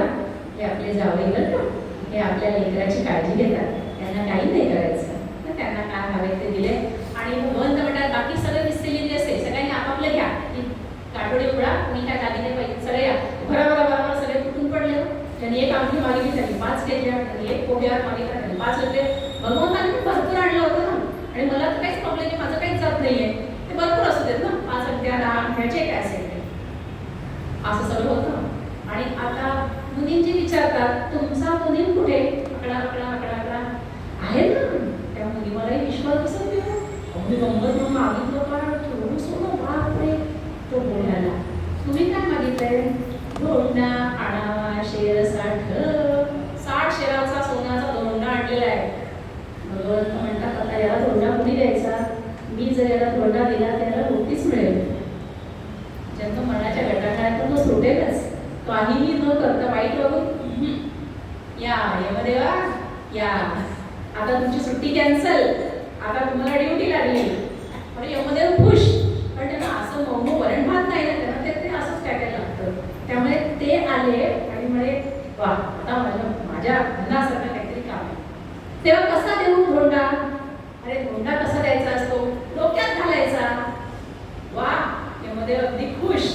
S1: हे आपले जावई बरं, हे आपल्या लेकराची काळजी घेतात, त्यांना काही नाही करायचं, त्यांना काय हवे ते दिले. आणि भगवंत म्हणतात बाकी सगळं विसरलेली असेल सगळ्यांनी आपापलं घ्या. काठोडी उघडा, मी काय दागिने पाहिजे सगळे या. बरोबर बरोबर सगळे कुठून पडले. त्यांनी एक अंगठी मागितली त्यांनी 5 केल्या, त्यांनी एक कोट्यावर मागितला त्यांनी 5 रुपये. भगवंतांनी पण भरपूर आणलं होतं ना. आणि मला तर काहीच प्रॉब्लेम नाही, माझं काहीच जात नाहीये, ते भरपूर असू देत ना. 5 अंगठ्या 10 अंगठ्याचे काय असेल ते असं सगळं होतं. आणि आता मुनींजी विचारतात तुमचा मुनीम कुठे? आकडा आकडा आकडा आकडा आहे ना. त्या मुली मलाही विश्वास बसत नाही. अगदी गंमत म्हणून मागितलं का थोडं सोनं बापरे. तो बोलायला तुम्ही काय मागितलंय? धोंडा आणावा शेर 60 ठेवलेला आहे. भगवंत म्हणतात आता याला धोंडा कुणी द्यायचा? मी जर याला धोंडा दिला तर याला रोटीच मिळेल. ज्यांना मनाच्या गटाखात तो सुटेलच. काहीही न करता वाईट बघून या यमदेवा या, आता तुमची सुट्टी कॅन्सल, आता तुम्हाला ड्युटी लागली. पण यमदेव खुश, पण त्यांना असं मऊ वरण भात नाही ना, त्यांना ते असंच काय काय लागतं. त्यामुळे ते आले आणि म्हणे वा आता माझ्या मनासारखं काहीतरी काम आहे. तेव्हा कसा देऊ धोंडा? अरे धोंडा कसा द्यायचा असतो? डोक्यात घालायचा. वा यमदेव अगदी खुश.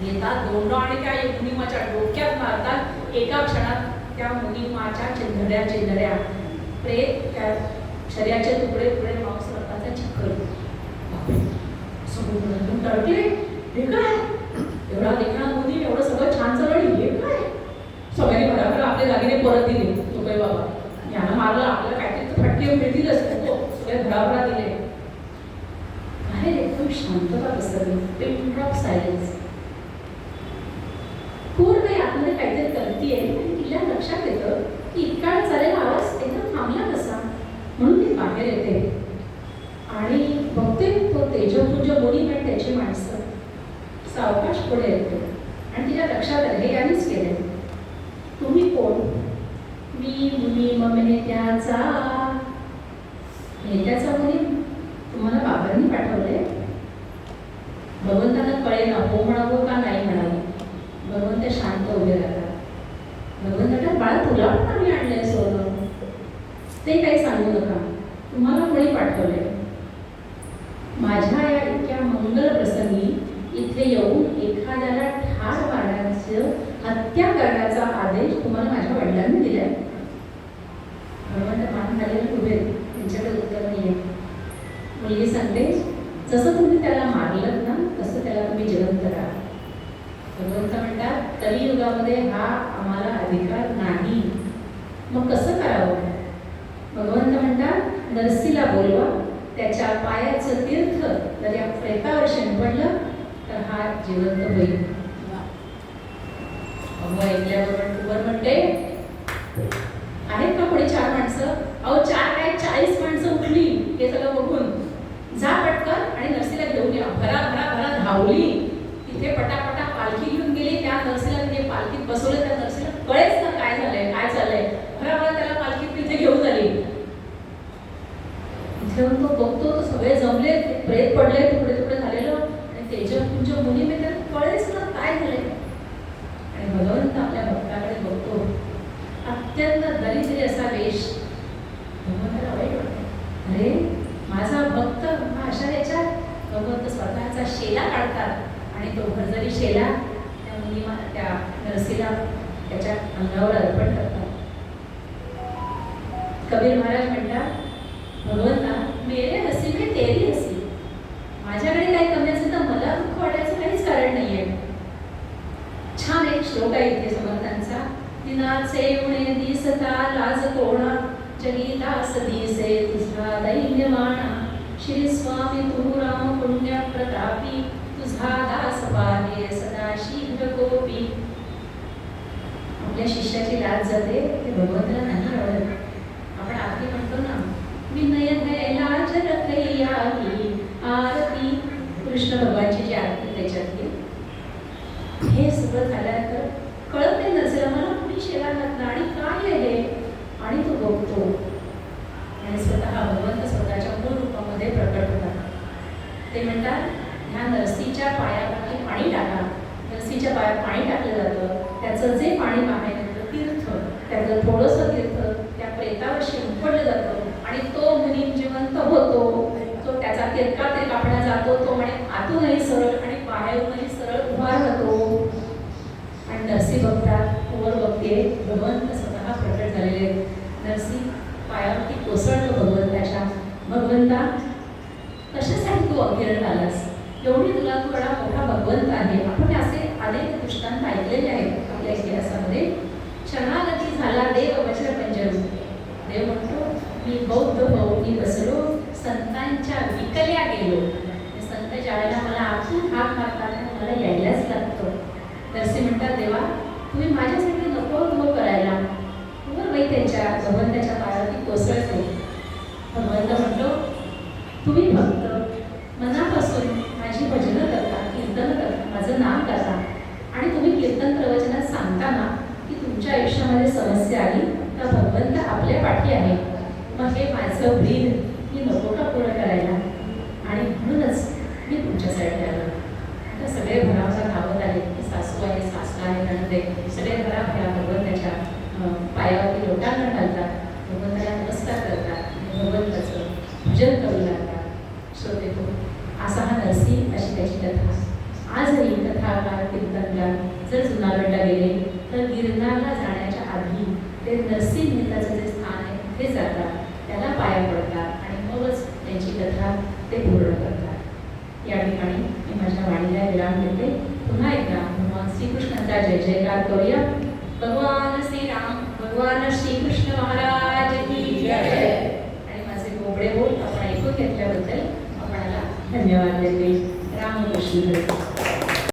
S1: येतात धोंडा आणि त्या मुनिमाच्या डोक्यात मारतात. एका क्षणात त्या मुनिमाच्या चिंधड्या प्रेत त्या शरीराचे तुकडे तुकडे मांस रक्ताचा चक्कर सगळं तडकले. हे काय एवढा देखणा मुनी, एवढं सगळं छान चाललं, हे काय? सगळ्यांनी बरोबर आपल्या जागेने परत दिले. तो काही बाबा यानं मारलं, आपल्याला काहीतरी फटके मिळतीलच. सगळे भराभरा दिले. बाहेर एकदम शांतता पसरली. Pin drop silence. पूर्ण आतमध्ये काहीतरी करतीये आणि तिला लक्षात येतं की इतका वेळ चालेला आवाज एकदम थांबला कसा. म्हणून ती बाहेर येते आणि बघते तो तेजपुंज मुनी पण त्याची माणसं सावकाश पुढे येते. आणि तिच्या लक्षात आलं हे यांनीच केले. तुम्ही कोण? मी मुनी मग नेत्याचा मुनी. तुम्हाला बाबांनी पाठवले? भगवंतांना कळे ना हो म्हणावं का नाही म्हणावं. भगवंत शांत उभे राहतात. भगवंताला बाळा तुला पण आम्ही आणलंय सोनं, ते काही सांगू नका. तुम्हाला कोणी पाठवले? माझ्या या इतक्या मंगल प्रसंगी इथे येऊन एखाद्याला ठार मारण्याचं, हत्या करण्याचा आदेश तुम्हाला माझ्या वडिलांनी दिलाय? भगवंत मान घालेले उभे, त्यांच्याकडे उत्तर नाहीये. मुलगी सांगते जसं तुम्ही त्याला मारलं ना तसं त्याला तुम्ही जिवंत करा. भगवंत म्हणतात कलियुगामध्ये हा आम्हाला अधिकार नाही, मग कसं करावं? भगवंत म्हणतात नरसीला बोलवा, त्याच्या पायाचं तीर्थ जर या प्रेतावर शिंपडलं तर हा जिवंत होईल. ऐकल्याबरोबर म्हणते आहेत का कोणी 4 माणसं? अहो 4 काय 40 माणसं उठली हे सगळं बघून. जा पटकन आणि नरसीला घेऊन या. भरा भरा भरा धावली. तिथे पटापटा पालखी घेऊन गेली. त्या नरसीला तिथे पालखीत बसवलं. त्या नरसीला कळेच ना काय झालंय काय चाललंय. भराभरा त्याला पालखीत तिथे घेऊन आली. इथे तो बघतो तर सगळे जमले, प्रेत पडले तुकडे तुकडे झालेलं. आणि तेजपुंज मुनी मी त्याला कळेच ना काय झालंय. आणि भगवंत आपल्या भक्ताकडे बघतो. अत्यंत दरिद्री असा वेश. भगवंताला वाईट वाटतं, अरे माझा भक्त हा अशा याच्यात. भगवंत स्वतःचा शेला काढतात आणि तो भरजरी शेला त्या मुलीमा त्या नरसीला त्याच्या अंगावर अर्पण करतात. कबीर महाराज म्हणतात भगवंता मेरे हसी में तेरी हसी. माझ्याकडे काही कमी असेल तर मला दुःख वाटायचं काहीच कारण नाहीये. छान एक श्लोक आहे इथे समर्थांचा. दिनाचे उणे दिसता लाज कोणा, जगी दास दिसे तुझा दैन्यवाणा. श्री स्वामी तू राम पुण्य प्रतापी, तुझा दास पाहे सदा शीघ्र गोपी. आपल्या शिष्याची लाज जाते ते भगवंताला नाही आवडत. आपण आरती म्हणतो ना विनय है लाज रखैया ही आरती. कृष्ण भगवानची जी आरती त्याच्यातली. हे सगळं झाल्यानंतर कळत नाही नसेल मला कुणी शेला घातला आणि काय आहे हे. आणि तो बघतो आणि स्वतः भगवंत स्वतःच्या मूळ रूपामध्ये प्रकट होतात. ते म्हणतात ह्या नरसीच्या पायापाठी पाणी टाका. नरसीच्या पायात पाणी टाकलं जातं. त्याचं जे पाणी बाहेर येतं तीर्थ, त्याचं थोडंसं तीर्थ त्या प्रेतावर शिंपडलं जातं आणि तो मुनी जिवंत होतो. तो त्याचा तिरका ते कापला जातो. तो म्हणे आतूनही सरळ आणि बाहेरूनही सरळ उभा राहतो. आणि नरसी बघतात, वर बघते भगवंत स्वतः प्रकट झालेले. नरसी पायावरती कोसळतो भगवंताच्या. भगवंता कशासाठी तू अभिरण आलास? एवढी तुला तू एवढा मोठा भगवंत आहे. आपण असे अनेक दृष्टांत ऐकलेले आहेत आपल्या इतिहासामध्ये. शरणागती झाला देव वज्र पंजरू. देव म्हणतो मी बौद्ध भोवती बसलो, संतांच्या विकल्या गेलो. संत ज्यावेळेला मला आतून हात मारतात मला यायलाच लागतं. नरसी म्हणतात देवा तुम्ही माझ्यासाठी नको करायला. वर बाई त्यांच्या भगवंताच्या आयुष्यामध्ये समस्या आली तर भगवंत आपल्या पाठी आहे. मग हे माझं ब्रीद मी नको का पूर्ण करायला? आणि म्हणूनच मी तुमच्यासाठी आलो. आता सगळे भरावसा धावत आले की सासू आहे, सासू आहे, नणंद आहे, सगळे भराभरा भगवंताच्या पायावरती लोटांगण घालतात, भगवंताला नमस्कार करतात आणि भगवंताचं भजन करू लागतात. श्रोते हो, असा हा नरसी अशी त्याची कथा. आजही कथाकार कीर्तनकार जर जुनागडला गेले तर गिरनारला जाण्याच्या आधी ते नरसिंह मेहताचं जे स्थान आहे तिथे जातात, त्याला पाया पडतात आणि मगच त्यांची कथा ते पूर्ण करतात. या ठिकाणी मी माझ्या वाणीला विराम देते. पुन्हा एकदा भगवान श्रीकृष्णांचा जय जयकार करूया. भगवान श्रीराम, भगवान श्रीकृष्ण महाराज की जय. आणि माझे गोबडे बोल आपण ऐकून घेतल्याबद्दल आपणाला धन्यवाद देते. रामकृष्ण हरी.